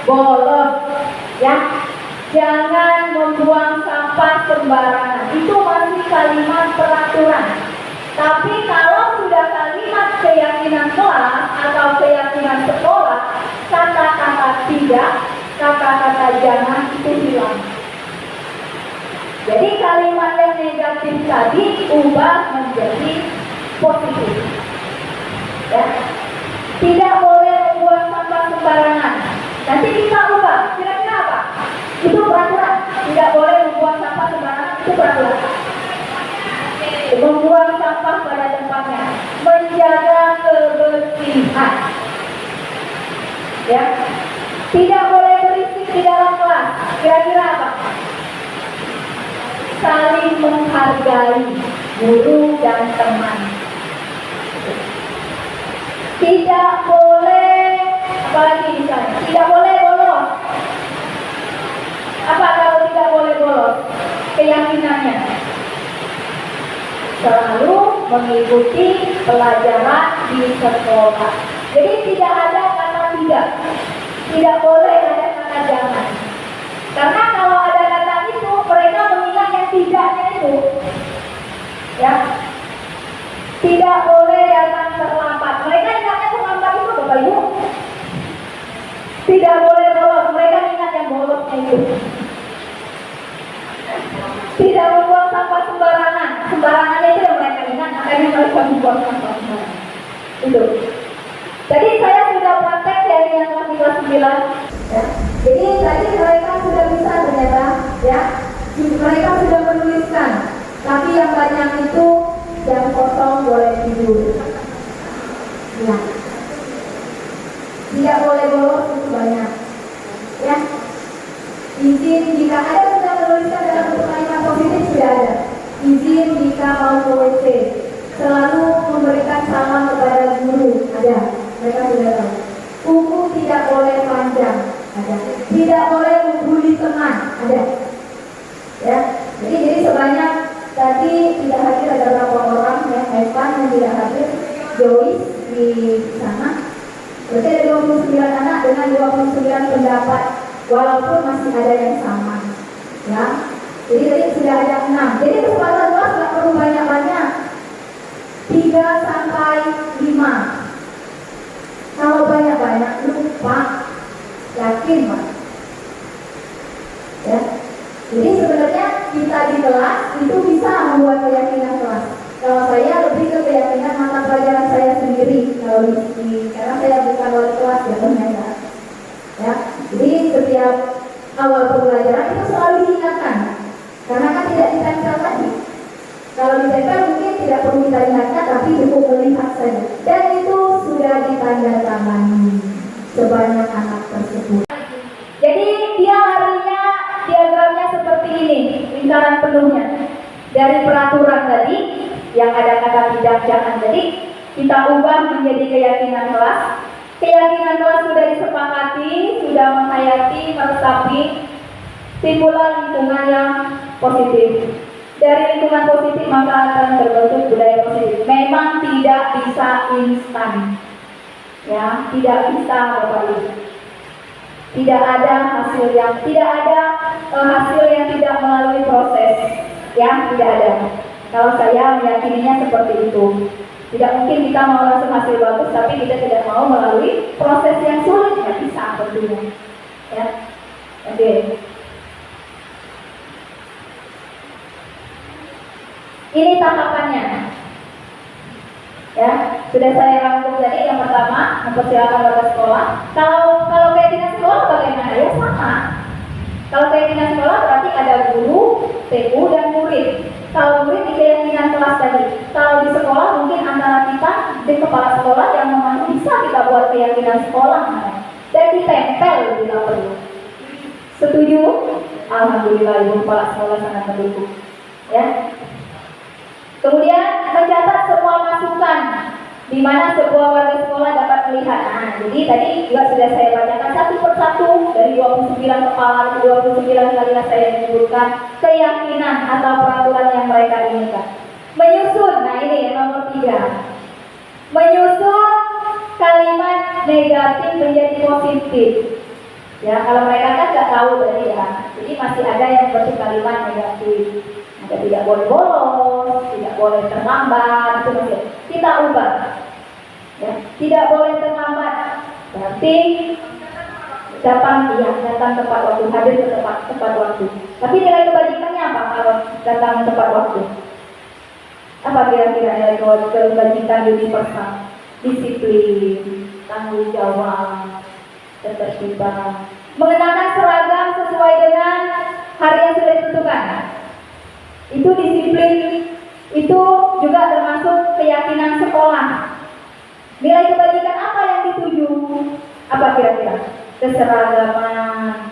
bolos, ya, jangan membuang sampah sembarangan. Itu masih kalimat peraturan. Tapi kalau sudah kalimat keyakinan kelas atau keyakinan sekolah, kata-kata tidak, kata-kata jangan itu hilang. Jadi kalimat yang negatif tadi ubah menjadi positif. Ya. Tidak boleh membuang sampah sembarangan. Nanti kita ubah. Kira-kira apa? Itu peraturan. Tidak boleh membuang sampah sembarangan. Itu peraturan. Membuang sampah pada tempatnya. Menjaga kebersihan. Ya. Tidak boleh berisik di dalam kelas. Kira-kira apa? Saling menghargai guru dan teman. Tidak boleh, apalagi misalnya, tidak boleh bolos. Apa kalau tidak boleh bolos? Keyakinannya selalu mengikuti pelajaran di sekolah. Jadi tidak ada kata tidak. Tidak boleh ada kata jangan. Karena kalau ada kata itu, mereka mengingat yang tidaknya itu. Ya. Tidak boleh datang terlambat. Mereka ingatnya terlambat itu Bapak Ibu. Tidak boleh bolos. Mereka ingat yang bolosnya itu. Tidak membuang sampah sembarangan. Sembarangannya itu yang mereka ingat. Makanya mereka membuang sampah sembarangan. Itu. Jadi saya sudah praktek dari yang kelas 9. Ya. Jadi tadi mereka sudah bisa ternyata. Ya. Mereka sudah menuliskan. Tapi yang banyak itu jam kosong boleh tidur. Ya. Tidak boleh bolos itu banyak. Ya. Izin jika ada sudah menuliskan dalam bentuk kalimat positif sudah ada. Izin jika mau ke WC. Selalu memberikan salam kepada guru. Ada. Mereka sudah tahu. Kuku tidak boleh panjang. Ada. Tidak boleh membuli teman. Ada. Ya. Jadi sebanyak tadi tidak hadir ada beberapa orang yang Evan yang tidak hadir, Joyce di sana. Berarti ada 29 anak dengan 29 pendapat, walaupun masih ada yang sama. Ya, jadi tadi sudah ada 6. Jadi kesempatan kelas nggak perlu banyak-banyak. 3 sampai 5. Kalau banyak-banyak lupa, yakin Pak. Ya. Jadi sebenarnya kita di kelas itu bisa membuat keyakinan kelas. Kalau saya lebih ke keyakinan mata pelajaran saya sendiri. Kalau karena saya bukan wali kelas ya ternyata. Ya, jadi setiap awal pembelajaran itu selalu diingatkan. Karena kan tidak ditempel lagi. Kalau ditempel mungkin tidak perlu kita ingatkan, tapi cukup melihat saja. Dan itu sudah ditandatangani sebanyak anak tersebut. Jadi dia harinya diagramnya seperti ini, lingkaran penuhnya. Dari peraturan tadi yang ada kata tidak jangan. Jadi kita ubah menjadi keyakinan kelas. Keyakinan kelas sudah disepakati, sudah menghayati, meresapi, timbulah lingkungan yang positif. Dari lingkungan positif maka akan terbentuk budaya positif. Memang tidak bisa instan, ya, tidak bisa Bapak Ibu. Tidak ada hasil yang tidak melalui proses, ya, tidak ada. Kalau saya meyakininya seperti itu. Tidak mungkin kita mau langsung hasil bagus, tapi kita tidak mau melalui proses yang sulit, nggak bisa tentunya. Ya, oke. Ini tahapannya. Ya, sudah saya rangkum tadi. Yang pertama, mempersiapkan warga sekolah. Kalau keyakinan sekolah bagaimana? Ya sama. Kalau keyakinan sekolah berarti ada guru, TU, dan murid. Kalau murid di keyakinan kelas tadi. Kalau di sekolah mungkin antara kita di kepala sekolah yang memang bisa kita buat keyakinan sekolah, dan ditempel bila perlu. Setuju? Alhamdulillah Ibu Kepala Sekolah sangat mendukung. Ya. Kemudian mencatat semua masukan di mana sebuah warga sekolah dapat melihat. Nah, jadi tadi juga sudah saya bacakan satu persatu dari 29 kepala, 29 kali saya menyebutkan keyakinan atau peraturan yang mereka inginkan. Menyusun, nah ini yang nomor 3. Menyusun kalimat negatif menjadi positif. Ya, kalau mereka kan nggak tahu tadi ya, jadi masih ada yang bentuk kalimat negatif. Maka tidak boleh bolos, tidak boleh terlambat, itu masih kita ubah. Ya, tidak boleh terlambat. Berarti datang tepat waktu, hadir ke tepat waktu. Tapi nilai kebajikannya apa kalau datang tepat waktu? Apa kira-kira nilai kebajikan universal? Disiplin, tanggung jawab, ketertiban, mengenakan seragam sesuai dengan hari yang sudah ditentukan. Itu disiplin, itu juga termasuk keyakinan sekolah. Nilai kebajikan apa yang dituju? Apa kira-kira? Keseragaman,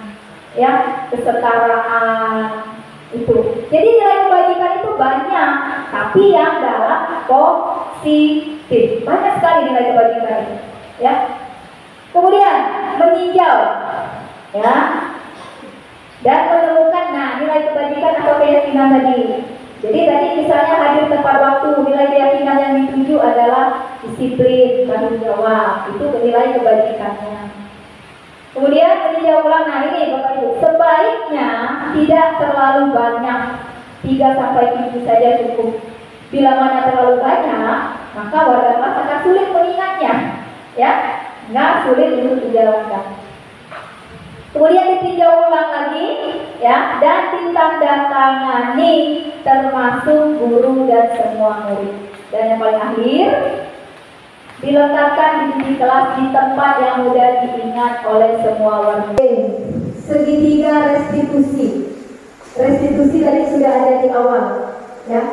ya, kesetaraan, itu. Jadi nilai kebajikan itu banyak, tapi yang dalam positif. Banyak sekali nilai kebajikan itu, ya. Kemudian meninjau, ya, dan menemukan nilai kebajikan atau keyakinan tadi. Jadi tadi misalnya hadir tepat waktu, nilai keyakinan yang dituju adalah disiplin, tanggung jawab, itu nilai kebajikannya. Kemudian meninjau ulang, ini Bapak Ibu, sebaiknya tidak terlalu banyak, 3-7 saja cukup. Bila mana terlalu banyak, maka warga kelas akan sulit mengingatnya, ya, nggak sulit untuk dijalankan. Kemudian ditinjau ulang lagi, ya, dan ditandatangani termasuk guru dan semua murid. Dan yang paling akhir, diletakkan di kelas di tempat yang mudah diingat oleh semua warga. Segitiga restitusi. Restitusi tadi sudah ada di awal, ya.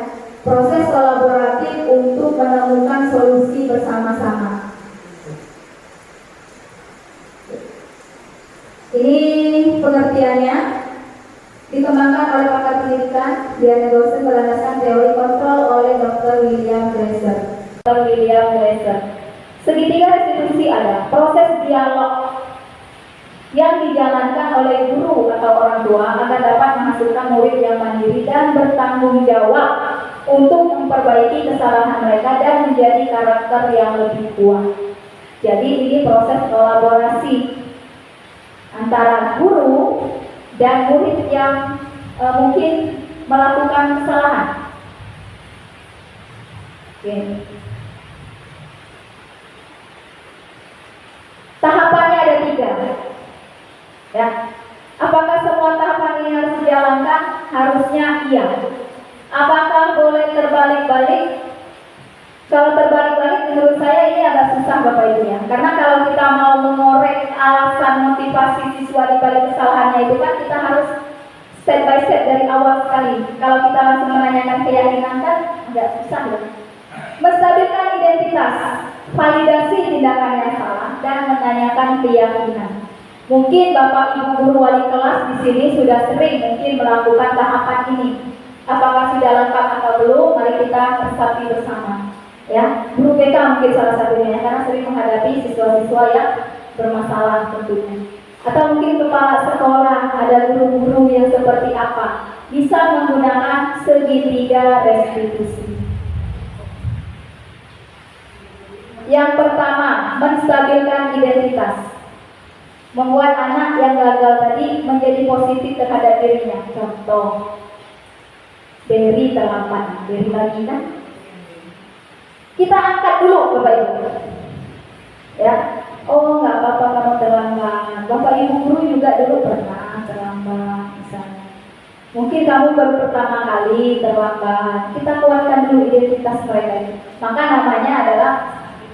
Proses kolaboratif untuk menemukan solusi bersama-sama. Ini pengertiannya dikembangkan oleh pakar pendidikan Diana Dawson berlandaskan teori kontrol oleh Dr. William Glasser. Segitiga restitusi ada proses dialog yang dijalankan oleh guru atau orang tua agar dapat menghasilkan murid yang mandiri dan bertanggung jawab untuk memperbaiki kesalahan mereka dan menjadi karakter yang lebih kuat. Jadi ini proses kolaborasi antara guru dan murid yang mungkin melakukan kesalahan. Oke. Tahapannya ada 3. Ya. Apakah semua tahapan ini harus dijalankan? Harusnya iya. Apakah boleh terbalik-balik? Kalau terbalik-balik menurut saya ini agak susah Bapak Ibu ya. Karena kalau kita mau mengorek alasan motivasi siswa di balik kesalahannya itu kan kita harus step by step dari awal sekali. Kalau kita langsung menanyakan keyakinan kan agak susah ya. Menstabilkan identitas, validasi tindakan yang salah, dan menanyakan keyakinan. Mungkin Bapak Ibu guru wali kelas di sini sudah sering mungkin melakukan tahapan ini. Apakah sudah lengkap atau belum? Mari kita resapi bersama. Ya, guru BK mungkin salah satunya karena sering menghadapi siswa-siswa yang bermasalah tentunya. Atau mungkin kepala sekolah, ada guru-guru yang seperti apa? Bisa menggunakan segitiga restitusi. Yang pertama, menstabilkan identitas. Membuat anak yang gagal tadi menjadi positif terhadap dirinya. Contoh, Berry terlambat, Berry lagi kan? Kita angkat dulu Bapak Ibu. Ya, oh nggak apa-apa kamu terlambat. Bapak Ibu guru juga dulu pernah terlambat misalnya. Mungkin kamu baru pertama kali terlambat. Kita kuatkan dulu identitas mereka ini. Maka namanya adalah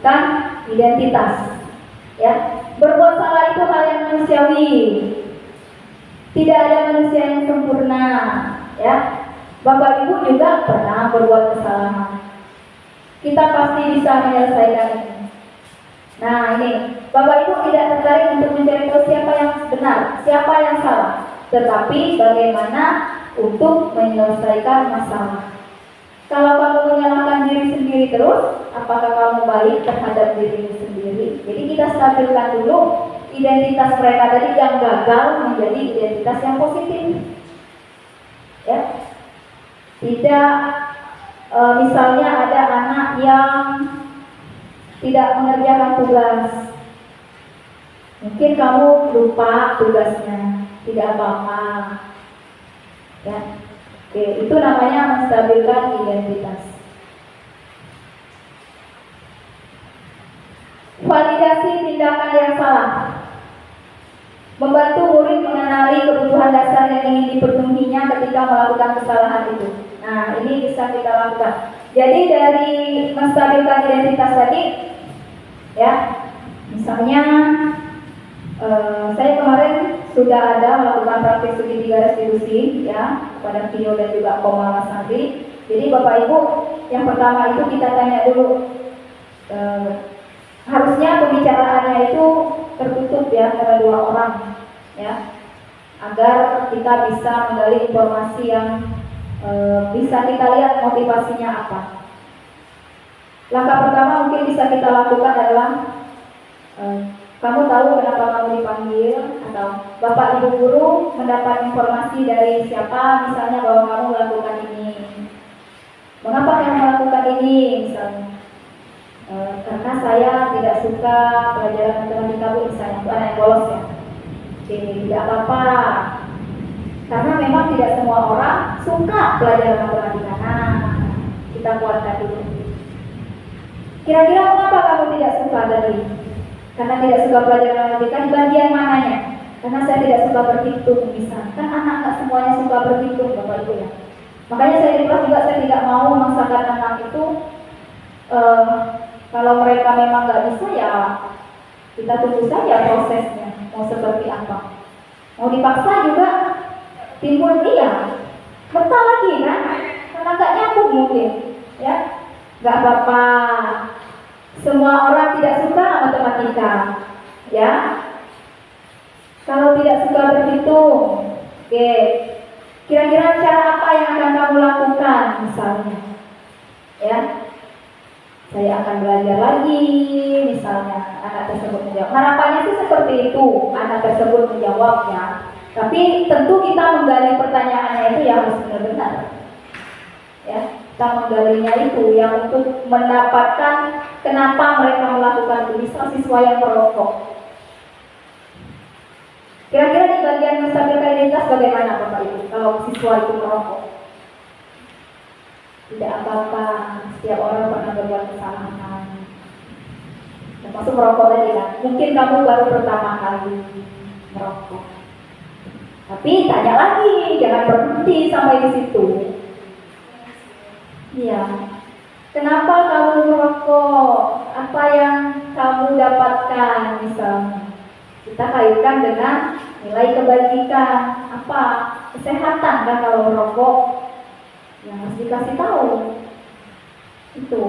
kan identitas. Ya, berbuat salah itu hal yang manusiawi. Tidak ada manusia yang sempurna. Ya, Bapak Ibu juga pernah berbuat kesalahan. Kita pasti bisa menyelesaikan ini. Nah ini, Bapak Ibu tidak tertarik untuk mencari tahu siapa yang benar, siapa yang salah, tetapi bagaimana untuk menyelesaikan masalah. Kalau kamu menyalahkan diri sendiri terus, apakah kamu baik terhadap diri sendiri? Jadi kita stabilkan dulu identitas mereka tadi yang gagal menjadi identitas yang positif. Ya, tidak misalnya ada anak yang tidak mengerjakan tugas, mungkin kamu lupa tugasnya, tidak apa-apa. Ya, oke, itu namanya menstabilkan identitas. Validasi tindakan yang salah. Membantu murid mengenali kebutuhan dasar yang ingin dipenuhinya ketika melakukan kesalahan itu. Nah, ini bisa kita lakukan. Jadi dari menstabilkan identitas tadi, ya, misalnya saya kemarin sudah ada melakukan praktik segitiga restitusi, ya, kepada Vio dan juga Komala Santri. Jadi Bapak Ibu, yang pertama itu kita tanya dulu, harusnya pembicaraannya itu tertutup ya antara dua orang, ya, agar kita bisa menggali informasi yang bisa kita lihat motivasinya apa. Langkah pertama mungkin bisa kita lakukan adalah kamu tahu kenapa kamu dipanggil, atau Bapak Ibu guru mendapat informasi dari siapa misalnya bahwa kamu melakukan ini. Mengapa kamu melakukan ini misalnya? Karena saya tidak suka pelajaran matematika Bu, misalnya itu anak yang bolos ya. Oke, tidak apa-apa. Karena memang tidak semua orang suka pelajaran matematika. Nah, kita kuatkan dulu. Kira-kira mengapa kamu tidak suka tadi? Karena tidak suka pelajaran matematika di bagian mananya? Karena saya tidak suka berhitung misalnya. Kan anak nggak semuanya suka berhitung Bapak Ibu ya. Makanya saya di kelas juga saya tidak mau memaksakan anak itu. Kalau mereka memang nggak bisa ya kita tunggu saja prosesnya mau seperti apa. Mau dipaksa juga timbul dia betah lagi kan, karena nggak nyambung mungkin, ya. Nggak apa-apa. Semua orang tidak suka matematika, ya. Kalau tidak suka berhitung, oke. Kira-kira cara apa yang akan kamu lakukan misalnya, ya? Saya akan belajar lagi, misalnya anak tersebut menjawab. Harapannya sih seperti itu, anak tersebut menjawabnya. Tapi tentu kita menggali pertanyaannya itu yang harus benar-benar. Ya, kita menggalinya itu yang untuk mendapatkan kenapa mereka melakukan itu. Misal siswa yang merokok. Kira-kira di bagian menstabilkan identitas bagaimana Bapak Ibu kalau siswa itu merokok? Tidak apa-apa, setiap orang pernah berbuat kesalahan. Termasuk merokok tadi kan. Mungkin kamu baru pertama kali merokok. Tapi tanya lagi, jangan berhenti sampai di situ. Iya. Kenapa kamu merokok? Apa yang kamu dapatkan misalnya? Kita kaitkan dengan nilai kebajikan. Apa? Kesehatan kan kalau merokok. Yang harus dikasih tahu itu.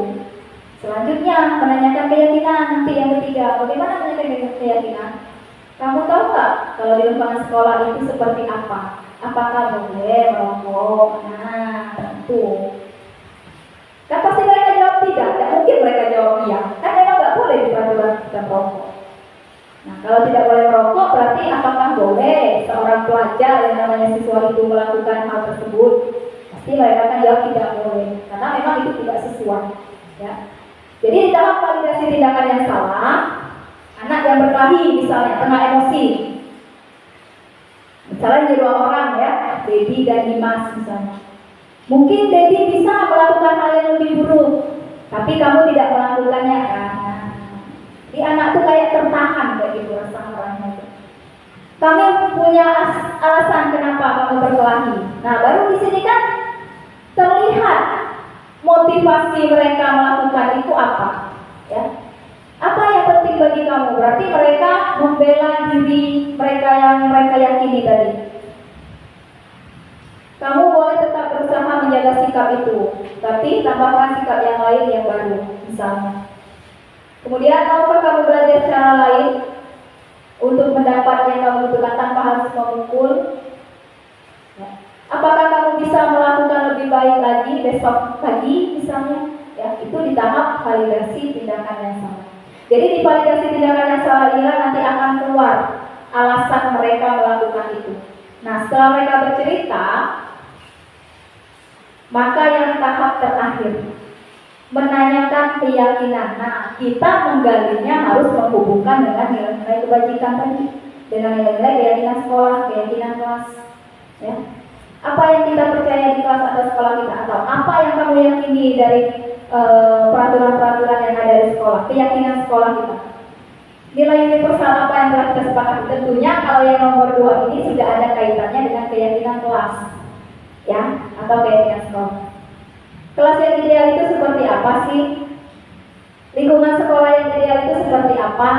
Selanjutnya menanyakan keyakinan. Nanti yang ketiga, bagaimana menanyakan keyakinan? Kamu tahu nggak kalau di lingkungan sekolah itu seperti apa? Apakah boleh merokok? Nah, tentu. Kan pasti mereka jawab tidak mungkin mereka jawab iya. Kan memang nggak boleh di peraturan kita merokok. Nah, kalau tidak boleh merokok, berarti apakah boleh seorang pelajar yang namanya siswa itu melakukan hal tersebut? Pasti mereka akan jawab tidak boleh, karena memang itu tidak sesuai. Ya. Jadi di dalam validasi tindakan yang salah, anak yang berkelahi misalnya tengah emosi, misalnya dua orang ya, Dedi dan Dimas misalnya. Mungkin Dedi bisa melakukan hal yang lebih buruk, tapi kamu tidak melakukannya kan? Jadi anak tuh kayak tertahan kayak gitu rasa marahnya. Kamu punya alasan kenapa kamu berkelahi. Nah, baru di sini kan terlihat motivasi mereka melakukan itu apa, ya? Apa yang penting bagi kamu? Berarti mereka membela diri mereka yang mereka yakini tadi. Kamu boleh tetap berusaha menjaga sikap itu, tapi tambahkan sikap yang lain yang baru, misalnya. Kemudian, maukah kamu belajar cara lain untuk mendapat yang kamu butuhkan tanpa harus memukul? Ya. Apakah kamu bisa melakukan lebih baik lagi besok pagi, misalnya? Ya, itu di tahap validasi tindakan yang salah. Jadi di validasi tindakan yang salah inilah nanti akan keluar alasan mereka melakukan itu. Nah, setelah mereka bercerita, maka yang tahap terakhir menanyakan keyakinan. Nah, kita menggalinya harus menghubungkan dengan nilai-nilai kebajikan tadi, dengan nilai-nilai keyakinan sekolah, keyakinan kelas. Ya. Apa yang kita percaya di kelas atau sekolah kita, atau apa yang kamu yakini dari peraturan-peraturan yang ada di sekolah, keyakinan sekolah kita. Nilai universal apa yang telah kita sepakati? Tentunya kalau yang nomor 2 ini sudah ada kaitannya dengan keyakinan kelas, ya, atau keyakinan sekolah. Kelas yang ideal itu seperti apa sih? Lingkungan sekolah yang ideal itu seperti apa?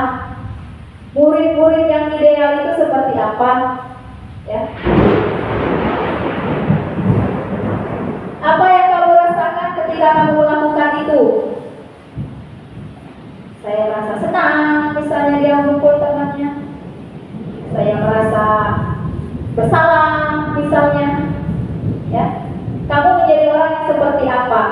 Murid-murid yang ideal itu seperti apa? Ya. Apa yang kamu rasakan ketika kamu melakukan itu? Saya merasa senang, misalnya dia memukul temannya. Saya merasa bersalah, misalnya. Ya. Kamu menjadi orang yang seperti apa?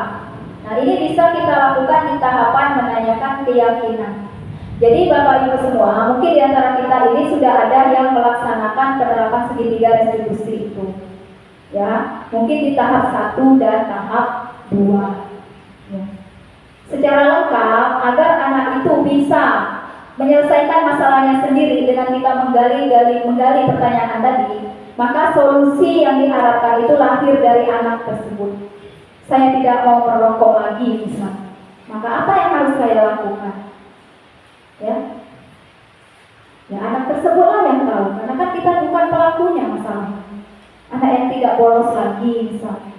Nah, ini bisa kita lakukan di tahapan menanyakan keyakinan. Jadi Bapak Ibu semua, mungkin di antara kita ini sudah ada yang melaksanakan penerapan segitiga restitusi itu. Ya, mungkin di tahap 1 dan tahap 2. Ya. Secara lengkap agar anak itu bisa menyelesaikan masalahnya sendiri dengan kita menggali pertanyaan tadi, maka solusi yang diharapkan itu lahir dari anak tersebut. Saya tidak mau merokok lagi misalnya. Maka apa yang harus saya lakukan? Ya, ya anak tersebutlah yang tahu. Karena kan kita bukan pelakunya masalahnya. Anak yang tidak bolos lagi misalnya,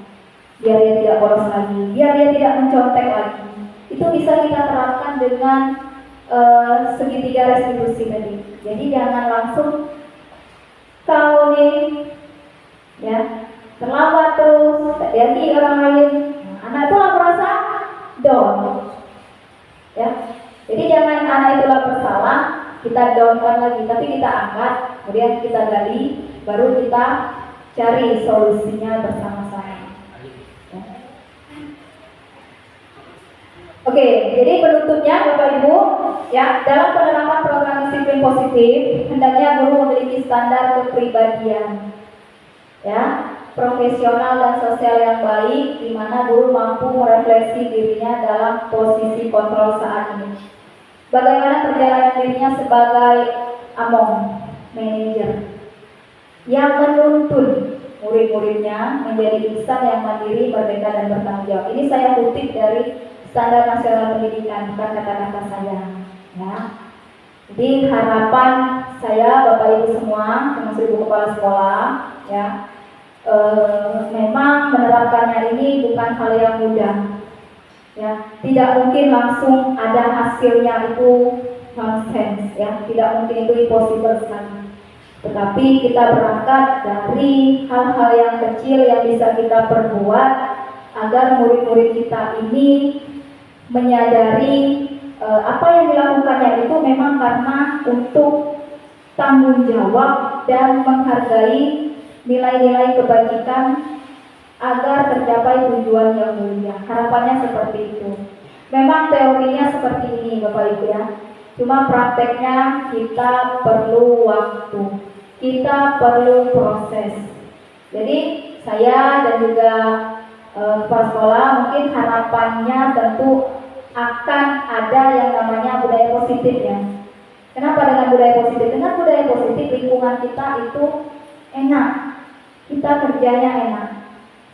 biar dia tidak bolos lagi, biar dia tidak mencontek lagi. Itu bisa kita terapkan dengan segitiga restitusi tadi. Jadi jangan langsung kau nih, ya, terlambat terus, jadi orang lain. Anak itulah merasa down, ya. Jadi jangan anak itulah bersalah, kita downkan lagi, tapi kita angkat, kemudian kita gali, baru kita cari solusinya bersama-sama. Ya. Oke, jadi penutupnya Bapak Ibu, ya, dalam penerapan program disiplin positif, hendaknya guru memiliki standar kepribadian, ya, profesional dan sosial yang baik, di mana guru mampu merefleksi dirinya dalam posisi kontrol saat ini. Bagaimana perjalanan dirinya sebagai among manager yang menuntun murid-muridnya menjadi insan yang mandiri, merdeka dan bertanggung jawab. Ini saya kutip dari Standar Nasional Pendidikan, bukan kata-kata saya. Ya. Jadi harapan saya Bapak Ibu semua, termasuk Ibu Kepala Sekolah, ya, memang menerapkannya ini bukan hal yang mudah. Ya, tidak mungkin langsung ada hasilnya itu nonsense, ya, tidak mungkin itu impossible sekali. Tetapi kita berangkat dari hal-hal yang kecil yang bisa kita perbuat agar murid-murid kita ini menyadari apa yang dilakukannya itu memang karena untuk tanggung jawab dan menghargai nilai-nilai kebajikan agar tercapai tujuan yang mulia. Harapannya seperti itu. Memang teorinya seperti ini Bapak Ibu ya. Cuma prakteknya kita perlu waktu, kita perlu proses. Jadi saya dan juga kepala sekolah mungkin harapannya tentu akan ada yang namanya budaya positif ya. Kenapa dengan budaya positif? Dengan budaya positif lingkungan kita itu enak, kita kerjanya enak.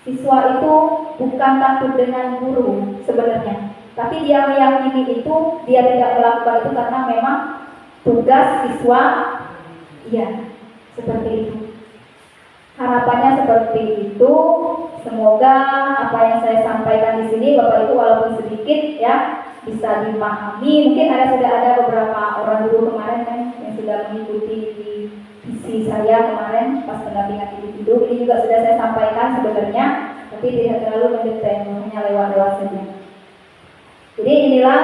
Siswa itu bukan takut dengan guru sebenarnya, tapi dia meyakini itu, dia tidak melakukan itu karena memang tugas siswa, ya seperti itu. Harapannya seperti itu. Semoga apa yang saya sampaikan di sini Bapak Ibu walaupun sedikit ya bisa dipahami. Mungkin sudah ada beberapa orang guru kemarin kan yang sudah mengikuti visi saya kemarin pas pendampingan individu. Ini juga sudah saya sampaikan sebenarnya, tapi tidak terlalu mendetail, hanya lewat-lewat saja. Jadi inilah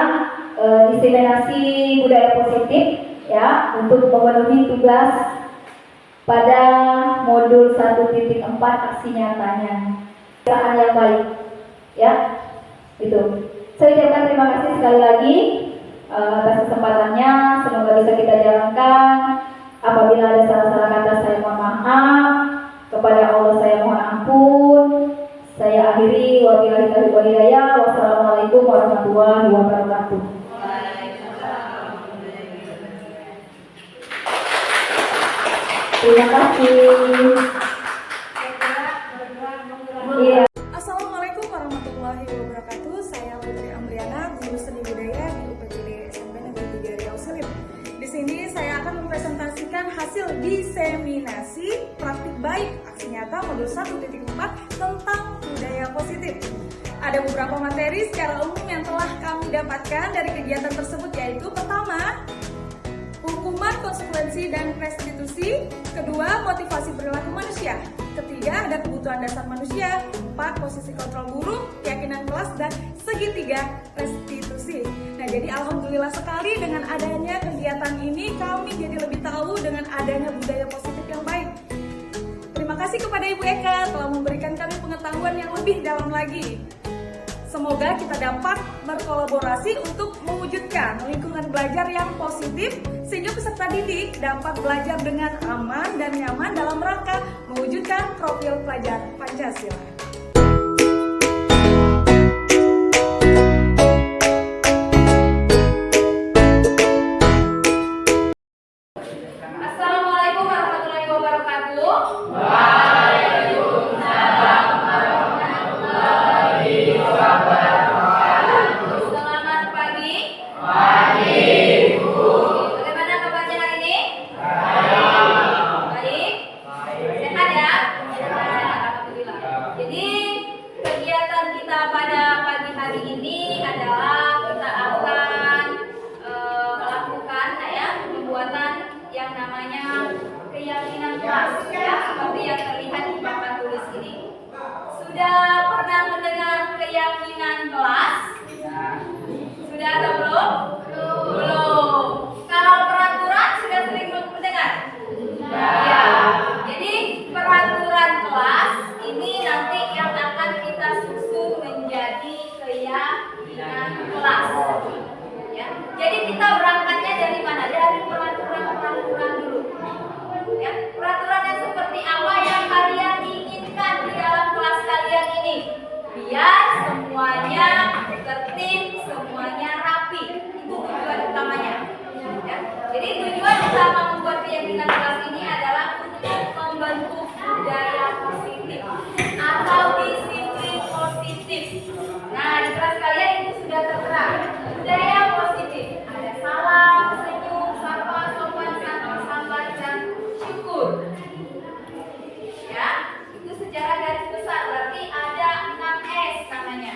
diseminasi budaya positif ya untuk memenuhi tugas pada modul 1.4 aksi nyatanya. Kebiasaan yang baik ya itu. Saya ucapkan terima kasih sekali lagi atas kesempatannya. Semoga bisa kita jalankan. Apabila ada salah-salah kata saya mohon maaf, kepada Allah saya mohon ampun. Saya akhiri, wabillahi taufiq wal hidayah. Wassalamualaikum warahmatullahi wabarakatuh. Terima kasih. Iya. Assalamualaikum warahmatullahi wabarakatuh. Saya Putri Amriana, guru seni budaya di UPTD SMP Negeri 3 Riau Selim. Di sini saya akan mempresentasikan hasil diseminasi praktik baik aksi nyata modul 1.4 tentang budaya positif. Ada beberapa materi secara umum yang telah kami dapatkan dari kegiatan tersebut, yaitu pertama, hukuman, konsekuensi, dan restitusi. Kedua, motivasi perilaku manusia. Ketiga, ada kebutuhan dasar manusia. Empat, posisi kontrol guru, keyakinan kelas, dan segitiga restitusi. Nah, jadi alhamdulillah sekali dengan adanya kegiatan ini kami jadi lebih tahu dengan adanya budaya positif yang baik. Terima kasih kepada Ibu Eka telah memberikan kami pengetahuan yang lebih dalam lagi. Semoga kita dapat berkolaborasi untuk mewujudkan lingkungan belajar yang positif sehingga peserta didik dapat belajar dengan aman dan nyaman dalam rangka mewujudkan profil pelajar Pancasila. Assalamualaikum warahmatullahi wabarakatuh. Selamat pagi. Bagaimana kabarnya hari ini? Baik. Sehat ya? Alhamdulillah. Jadi kegiatan kita pada pagi hari ini adalah kita akan melakukan pembuatan yang namanya keyakinan kelas ya, seperti yang terlihat di papan tulis ini. Sudah pernah mendengar keyakinan kelas? Sudah atau belum? Belum. Kalau peraturan sudah sering mendengar? Ya. Jadi peraturan kelas ini nanti yang akan kita susun menjadi keyakinan kelas. Ya. Jadi kita berangkatnya dari mana? Dari peraturan dulu. Ya. Peraturan yang seperti apa yang kalian inginkan di dalam kelas kalian ini? Biar semuanya tertib, semuanya rapi. Itu tujuan utamanya. Ya. Jadi tujuan utama membuat keyakinan kelas ini adalah untuk membentuk budaya positif atau disiplin positif. Nah, di kelas kalian itu sudah tertera budaya positif. Ada salam, senyum, sapa, sopan, santun, sabar, dan syukur. Ya, itu secara garis besar berarti ada 6S namanya.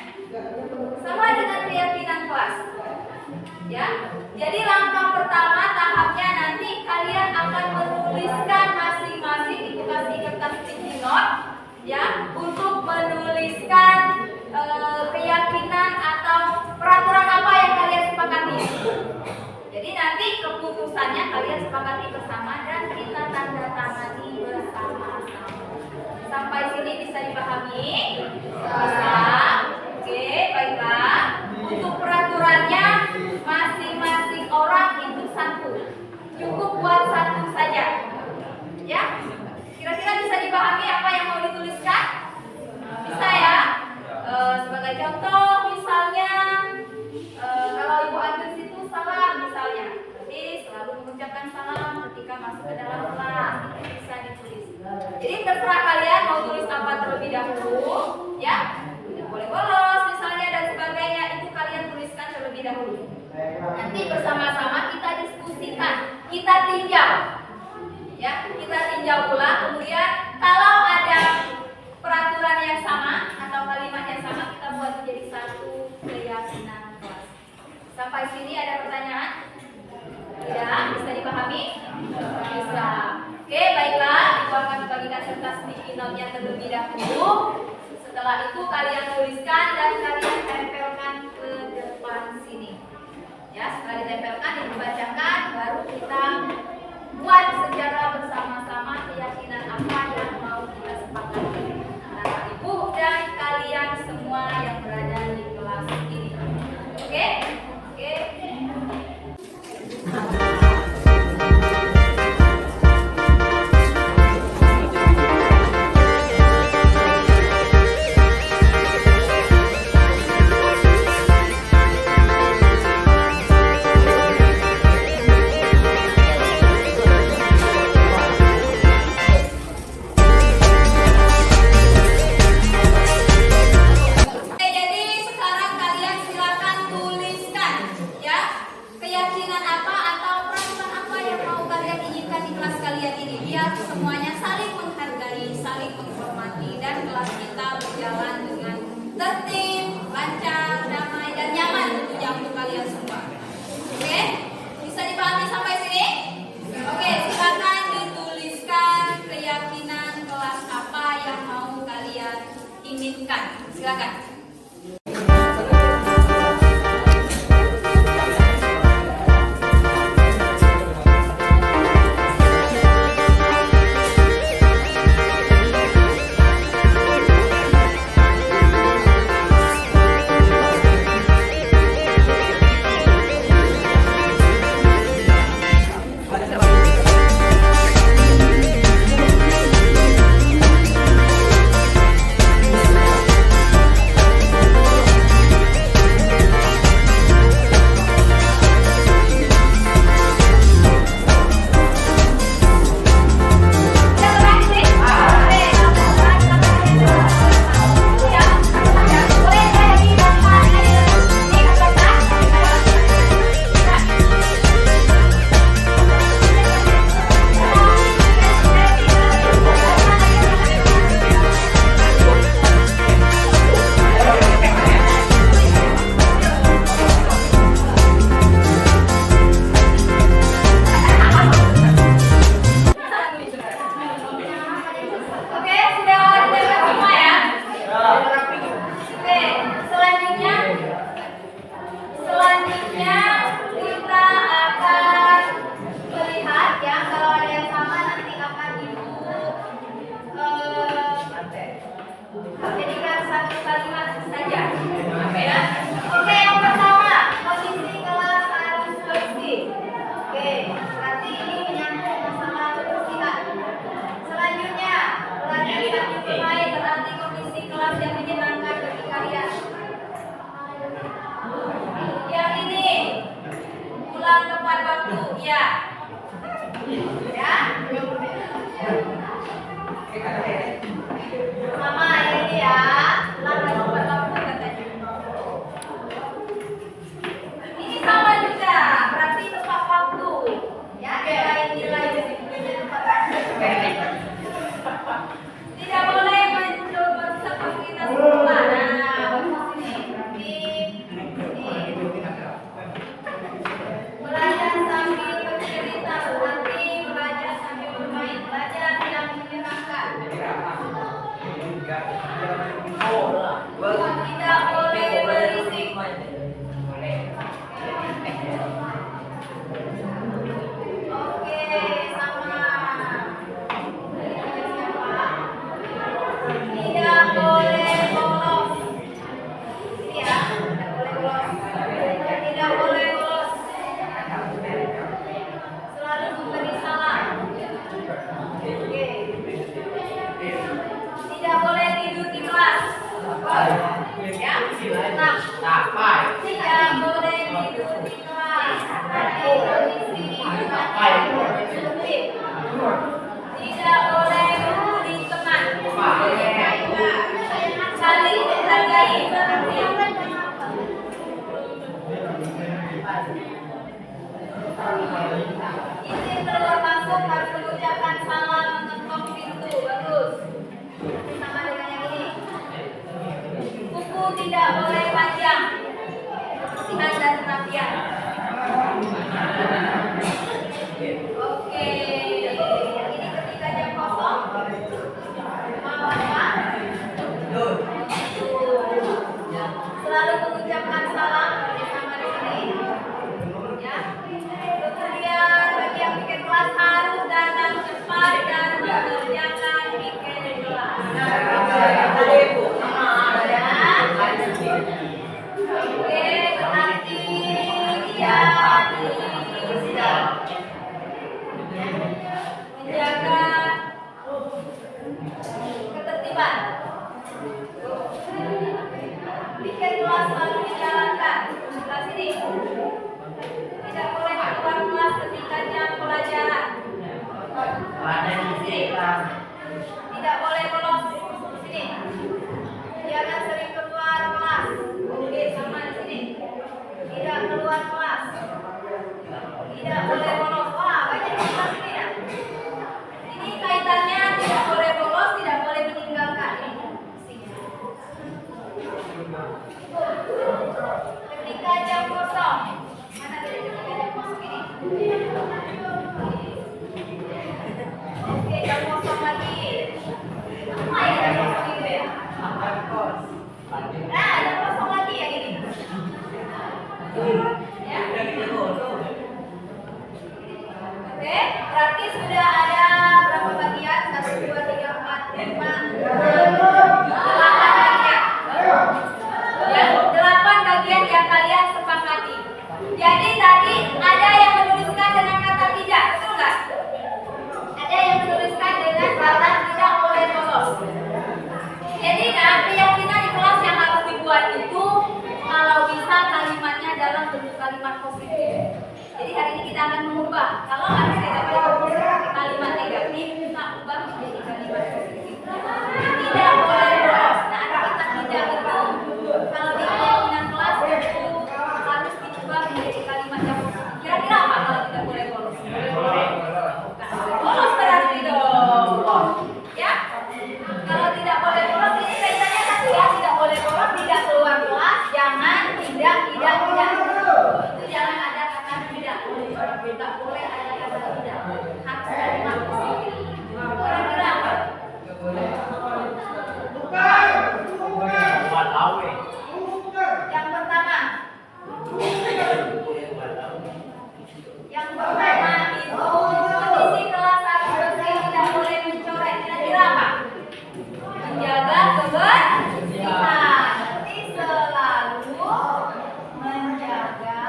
Sama dengan keyakinan kelas. Ya. Jadi langkah pertama tahapnya nanti kalian akan menuliskan masing-masing dikasih kertas sticky note ya untuk menuliskan keyakinan atau peraturan apa yang kalian sepakati. Jadi nanti keputusannya kalian sepakati bersama dan kita tanda tangani bersama-sama. Sampai sini bisa dipahami? Bisa. Oke, baiklah. Untuk peraturan ditinjau ulang. Kemudian kalau ada peraturan yang sama atau kalimat yang sama, kita buat menjadi satu keyakinan kelas. Sampai sini ada pertanyaan? Tidak? Bisa dipahami? Bisa. Oke, baiklah. Ibu akan membagikan kertas sticky note-nya terlebih dahulu. Setelah itu kalian tuliskan dan kalian tempelkan ke depan sini. Ya, setelah ditempelkan, dibacakan, baru kita buat secara bersama-sama keyakinan apa yang mau kita sepakati antara ibu dan kalian semua yang berada di kelas ini. Oke? Oke. Oke, jadi sekarang kalian silakan tuliskan ya keyakinan apa atau peraturan apa yang mau kalian inginkan di kelas kalian ini, biar semuanya saling menghargai, saling menghormati, dan kelas kita berjalan dengan tertib, lancar, damai, dan nyaman tentunya untuk kalian semua. Oke, bisa dipahami sampai sini? Oke, silakan dituliskan keyakinan kelas apa yang mau kalian inginkan. Silakan. Oke, sudah ditempel semua ya? Oke, selanjutnya kita akan melihat ya, kalau ada yang sama nanti akan ibu jadikan satu kalimat saja. Ya. Oke, yang pertama, posisi kelas harus bersih. Oke, berarti ini menyangkut masalah kebersihan. Selanjutnya, belajar satu baik berarti kondisi kelas yang menyenangkan bagi kalian. Yang ini, pulang tepat waktu, ya. Ya. Sama yang ini ya, pulang tepat waktu katanya. Ini sama juga, berarti tepat waktu. Ya, nilai-nilai disiplinnya tepat waktu. Tidak boleh merusak fasilitas sekolah. Nah, bagus ini. Berarti belajar sambil bercerita, berarti belajar sambil bermain, belajar yang menyenangkan. Tidak boleh berisik. Oke, sama. Tidak boleh bolos. Ini ya, tidak boleh bolos. Tidak boleh bolos. Selalu memberi salam. Oke. Tidak boleh tidur di kelas. ketertiban. Tiket kelas selalu dijalankan. Sebelah sini. Tidak boleh keluar kelas ketika jam pelajaran. Tidak boleh bolos. Sini. Jangan sering keluar kelas. Oke, sama di sini. Tidak keluar kelas. Tidak boleh bolos. Wah, banyak kelas ini ya. Ini kaitannya tidak boleh bolos, tidak boleh meninggalkan. Ketika jam kosong. Mana dari ketika jam kosong ini? Oke, jam kosong lagi. Apa ya jam kosong itu ya? Nah, jam kosong lagi ya gini. Ya. Oke, berarti sudah ada berapa bagian? 1, 2, 3, 4, 5, 8 bagian. Ya, 8 bagian yang kalian sepakati. Jadi tadi ada yang menuliskan dengan kata tidak, betul nggak? Ada yang menuliskan dengan kata tidak boleh bolos. Jadi keyakinan di kelas yang harus dibuat itu kalau bisa kalimatnya dalam bentuk kalimat positif. Jadi hari ini kita akan mengubah. Kalau harus negatif, kalimat negatif kita ubah menjadi kalimat positif. Tidak boleh bolos. Nah, ada kata tidak itu kalau di keyakinan kelas itu harus diubah menjadi kalimat yang positif. Kira-kira apa kalau tidak boleh bolos? Bukan boleh bolos berarti dong. Ya? Kalau tidak boleh bolos ini kaitannya satu ya, tidak boleh bolos, tidak keluar kelas, jangan tidak. Itu jangan ada kata tidak. Tidak boleh ada kata tidak. Harus kalimat positif. Kira-kira apa? Yang pertama. Yang pertama itu kondisi kelas harus bersih, tidak boleh mencoret. Kira-kira apa? Menjaga kebersihan. Berarti selalu menjaga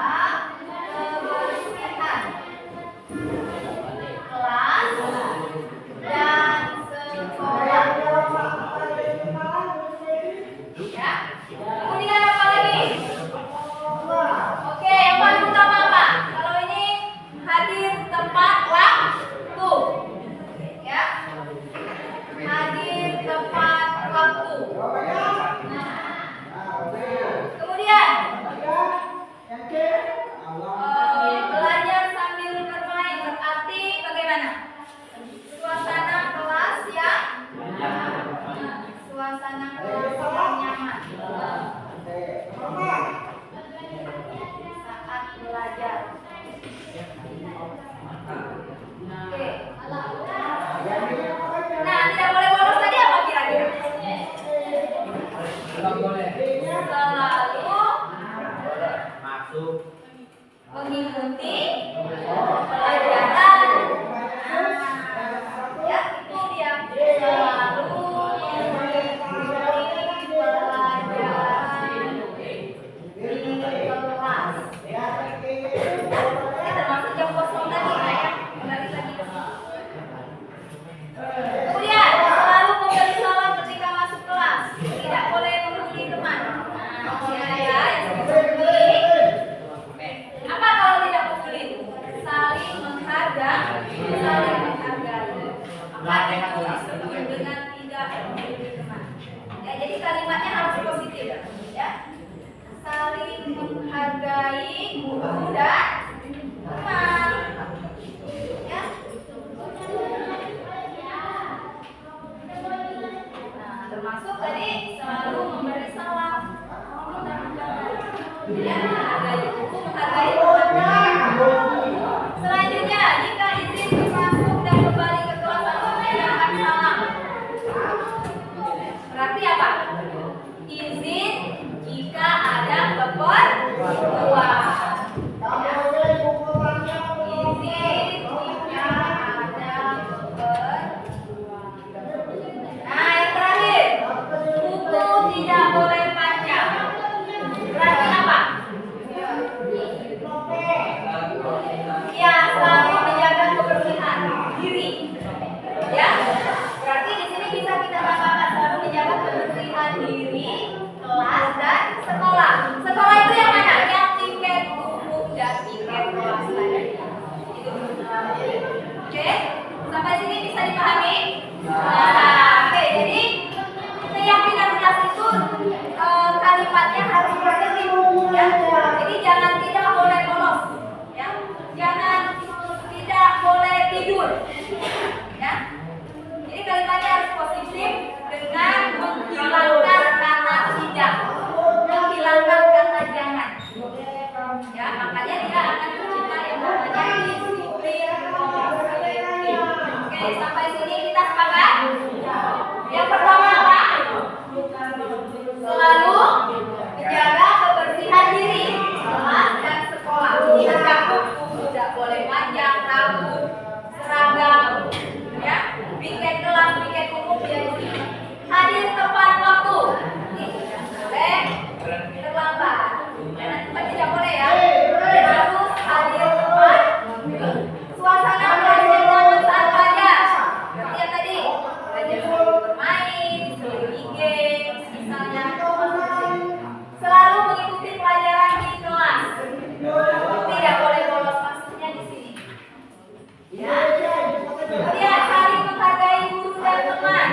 kebersihan kelas dan sekolah. Ya. Kemudian apa lagi? Oke, yang paling utama apa? Kalau ini hadir tepat waktu. Ya. Hadir tepat waktu. Kemudian belajar sambil bermain berarti bagaimana? Suasana kelas yang nyaman saat belajar. Oke. Nah, tidak boleh bolos tadi apa kira-kira? Selalu mengikuti pelajaran. Ya, itu dia. Selalu mengikuti pelajaran di kelas. Ini termasuk jam kosong tadi ya. Kembali lagi ke sini. Kemudian selalu memberi salam ketika masuk kelas. Tidak boleh menghubungi teman. Ya, apa kalau tidak peduli? Saling menghargai. Apa itu disebut dengan tidak peduli teman? Ya, jadi kalimatnya harus positif, ya. Saling menghargai guru dan teman. Ya. Nah, termasuk tadi selalu memberi salam. Ya, menghargai guru, menghargai teman. Selanjutnya, jika izin masuk dan kembali ke kelas lalu mendengarkan salam. Berarti apa? Izin jika ada keperluan. Izin jika ada keperluan. Nah, yang terakhir, buku tidak boleh panjang. Berarti apa? Ya, selalu menjaga kebersihan diri. Ya, berarti di sini bisa kita katakan selalu sampai sini kita sepakat? Yang pertama apa? Selalu menjaga kebersihan diri, kelas dan sekolah. Ingat buku, tidak boleh panjang, rambut, seragam, ya. Piket kelas, piket umum biasa. Hadir tepat waktu. Boleh terlambat. Karena tempat tidak boleh ya. Harus hadir tepat. Suasana belajar jangan saat belajar. Seperti yang tadi, belajar sambil bermain, selingi game, misalnya. Selalu mengikuti pelajaran di kelas. Tidak boleh bolos, maksudnya di sini. Ya. Kemudian saling menghargai guru dan teman.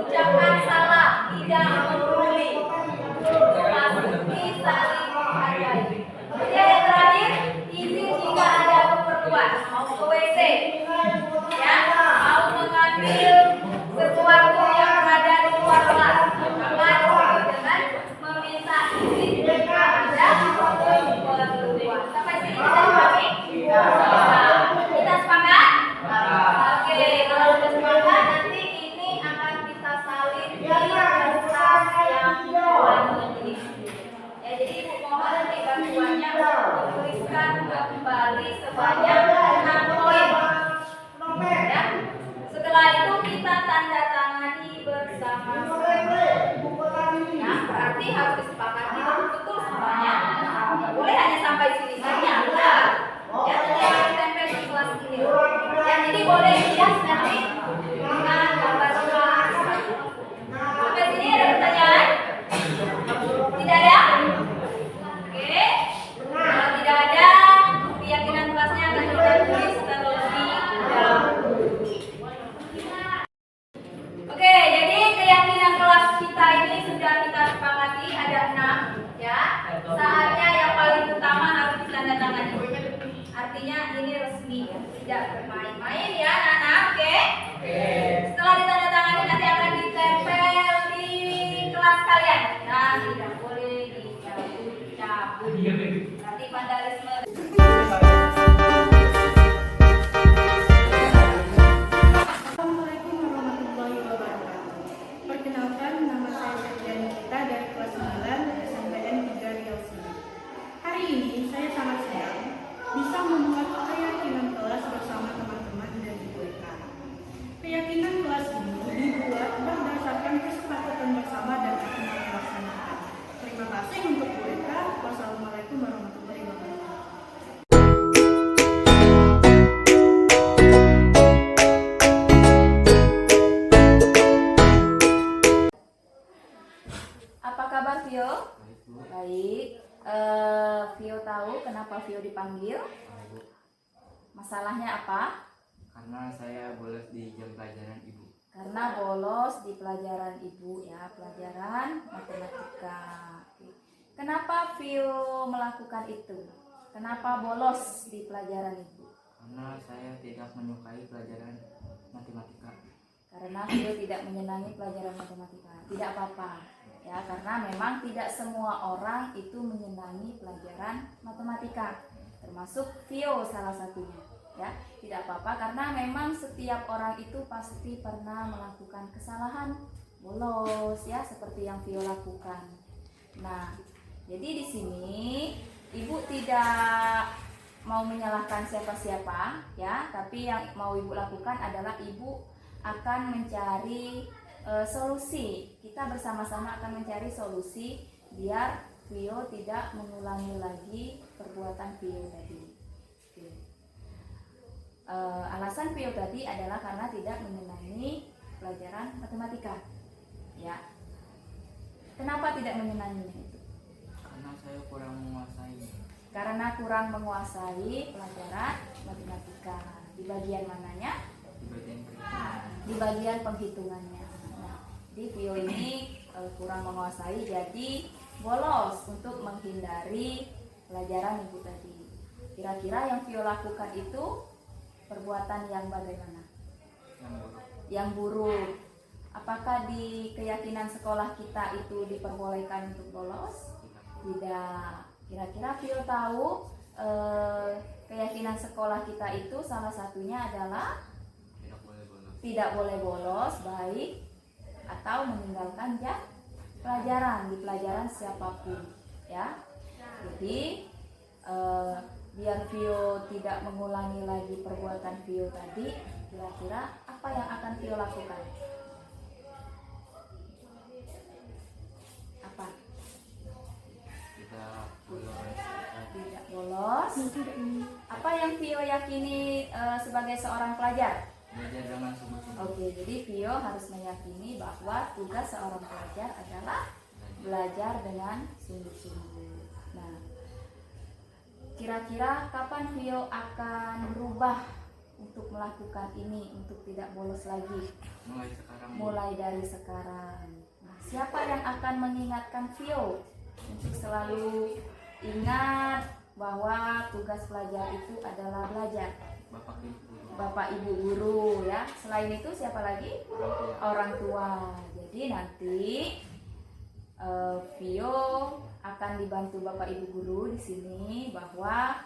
Ucapkan salam, tidak membuli. Memasuki saling menghargai. Kemudian yang terakhir, izin jika ada keperluan. Mau ke WC, ya, mau mengambil sesuatu yang berada di luar kelas, maka disebut dengan meminta izin jika ada keperluan. Sampai sini bisa dipahami? Bisa. Kita sepakat? Oke, kalau sudah sepakat, nanti ini akan kita salin di kertas yang warna ini. Ya, jadi Ibu mohon nanti bantuannya untuk tuliskan kembali sebanyak 6 poin. Ya. Setelah itu kita tanda tangani bersama-sama. Ya, berarti harus disepakati betul semuanya. Nggak boleh hanya sampai sini saja, enggak. Ya, nanti akan ditempel di kelas ini. Ya, jadi boleh hias nanti dengan gambar kelas. Sampai sini ada pertanyaan? Tidak ada? Oke. Kalau tidak ada, keyakinan kelasnya akan kita tulis terlebih dahulu. Oke, jadi keyakinan kelas kita ini sudah kita sepakati ada 6, ya. Saatnya yang paling utama harus ditandatangani. Artinya ini resmi, tidak bermain-main ya, Nana. Oke? Setelah ditandatangani nanti akan ditempel di kelas kalian. Nah, tidak boleh dicabut-cabut. Nanti vandalisme. Assalamualaikum warahmatullahi wabarakatuh. Perkenalkan, nama saya Septiani Kita dari kelas 9 SMPN 3 Riau Sini. Hari ini saya sangat senang bisa membuat keyakinan kelas bersama teman-teman dan Ibu Eka. Keyakinan kelas ini dibuat berdasarkan kesepakatan bersama dan akan dilaksanakan. Terima kasih untuk Bu Eka. Wassalamualaikum warahmatullahi wabarakatuh. Apa kabar Vio? Baik. Vio tahu kenapa Vio dipanggil? Masalahnya apa? Karena saya bolos di jam pelajaran ibu. Karena bolos di pelajaran ibu ya, pelajaran matematika. Oke. Kenapa Vio melakukan itu? Kenapa bolos di pelajaran ibu? Karena saya tidak menyukai pelajaran matematika. Karena Vio tidak menyenangi pelajaran matematika. Tidak apa-apa ya, karena memang tidak semua orang itu menyenangi pelajaran matematika, termasuk Vio salah satunya. Ya, tidak apa-apa karena memang setiap orang itu pasti pernah melakukan kesalahan, bolos ya, seperti yang Vio lakukan. Nah, jadi di sini Ibu tidak mau menyalahkan siapa-siapa ya, tapi yang mau Ibu lakukan adalah Ibu akan mencari solusi. Kita bersama-sama akan mencari solusi biar Vio tidak mengulangi lagi perbuatan Vio tadi. Oke. Alasan Vio tadi adalah karena tidak menyenangi pelajaran matematika. Ya. Kenapa tidak menyenanginya itu? Karena saya kurang menguasai. Karena kurang menguasai pelajaran matematika. Di bagian mananya? Di bagian perhitungan. Di bagian penghitungannya. Nah, di Vio ini kurang menguasai, jadi bolos untuk menghindari pelajaran ibu tadi. Kira-kira yang Vio lakukan itu perbuatan yang bagaimana? Yang buruk. Apakah di keyakinan sekolah kita itu diperbolehkan untuk bolos? Tidak. Kira-kira Vio tahu keyakinan sekolah kita itu salah satunya adalah Tidak boleh bolos. tidak boleh bolos baik atau meninggalkan pelajaran di pelajaran siapapun ya. Jadi biar Vio tidak mengulangi lagi perbuatan Vio tadi, kira-kira apa yang akan Vio lakukan? Apa? Tidak bolos. Apa yang Vio yakini sebagai seorang pelajar? Belajar dengan sungguh-sungguh. Oke, jadi Vio harus meyakini bahwa tugas seorang pelajar adalah belajar dengan sungguh-sungguh. Nah, kira-kira kapan Vio akan berubah untuk melakukan ini, untuk tidak bolos lagi? Mulai sekarang. Mulai dari sekarang. Nah, siapa yang akan mengingatkan Vio untuk selalu ingat bahwa tugas pelajar itu adalah belajar? Bapak Ibu. Bapak Ibu guru ya. Selain itu siapa lagi? Orang tua. Jadi nanti Vio akan dibantu Bapak Ibu guru di sini bahwa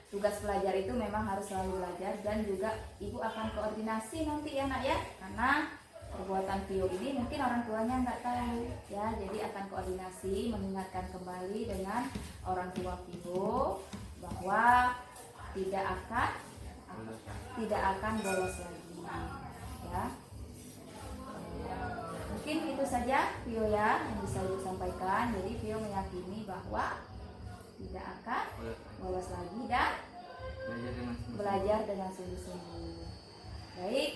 tugas pelajar itu memang harus selalu belajar, dan juga Ibu akan koordinasi nanti ya nak ya, karena perbuatan Vio ini mungkin orang tuanya nggak tahu ya, jadi akan koordinasi mengingatkan kembali dengan orang tua Vio bahwa tidak akan bolos lagi ya. Mungkin itu saja Vio ya yang bisa Ibu sampaikan. Jadi Vio meyakini bahwa tidak akan bolos lagi dan belajar dengan sungguh-sungguh. Baik,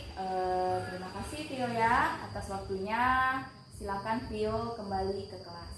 terima kasih Vio ya atas waktunya. Silakan Vio kembali ke kelas.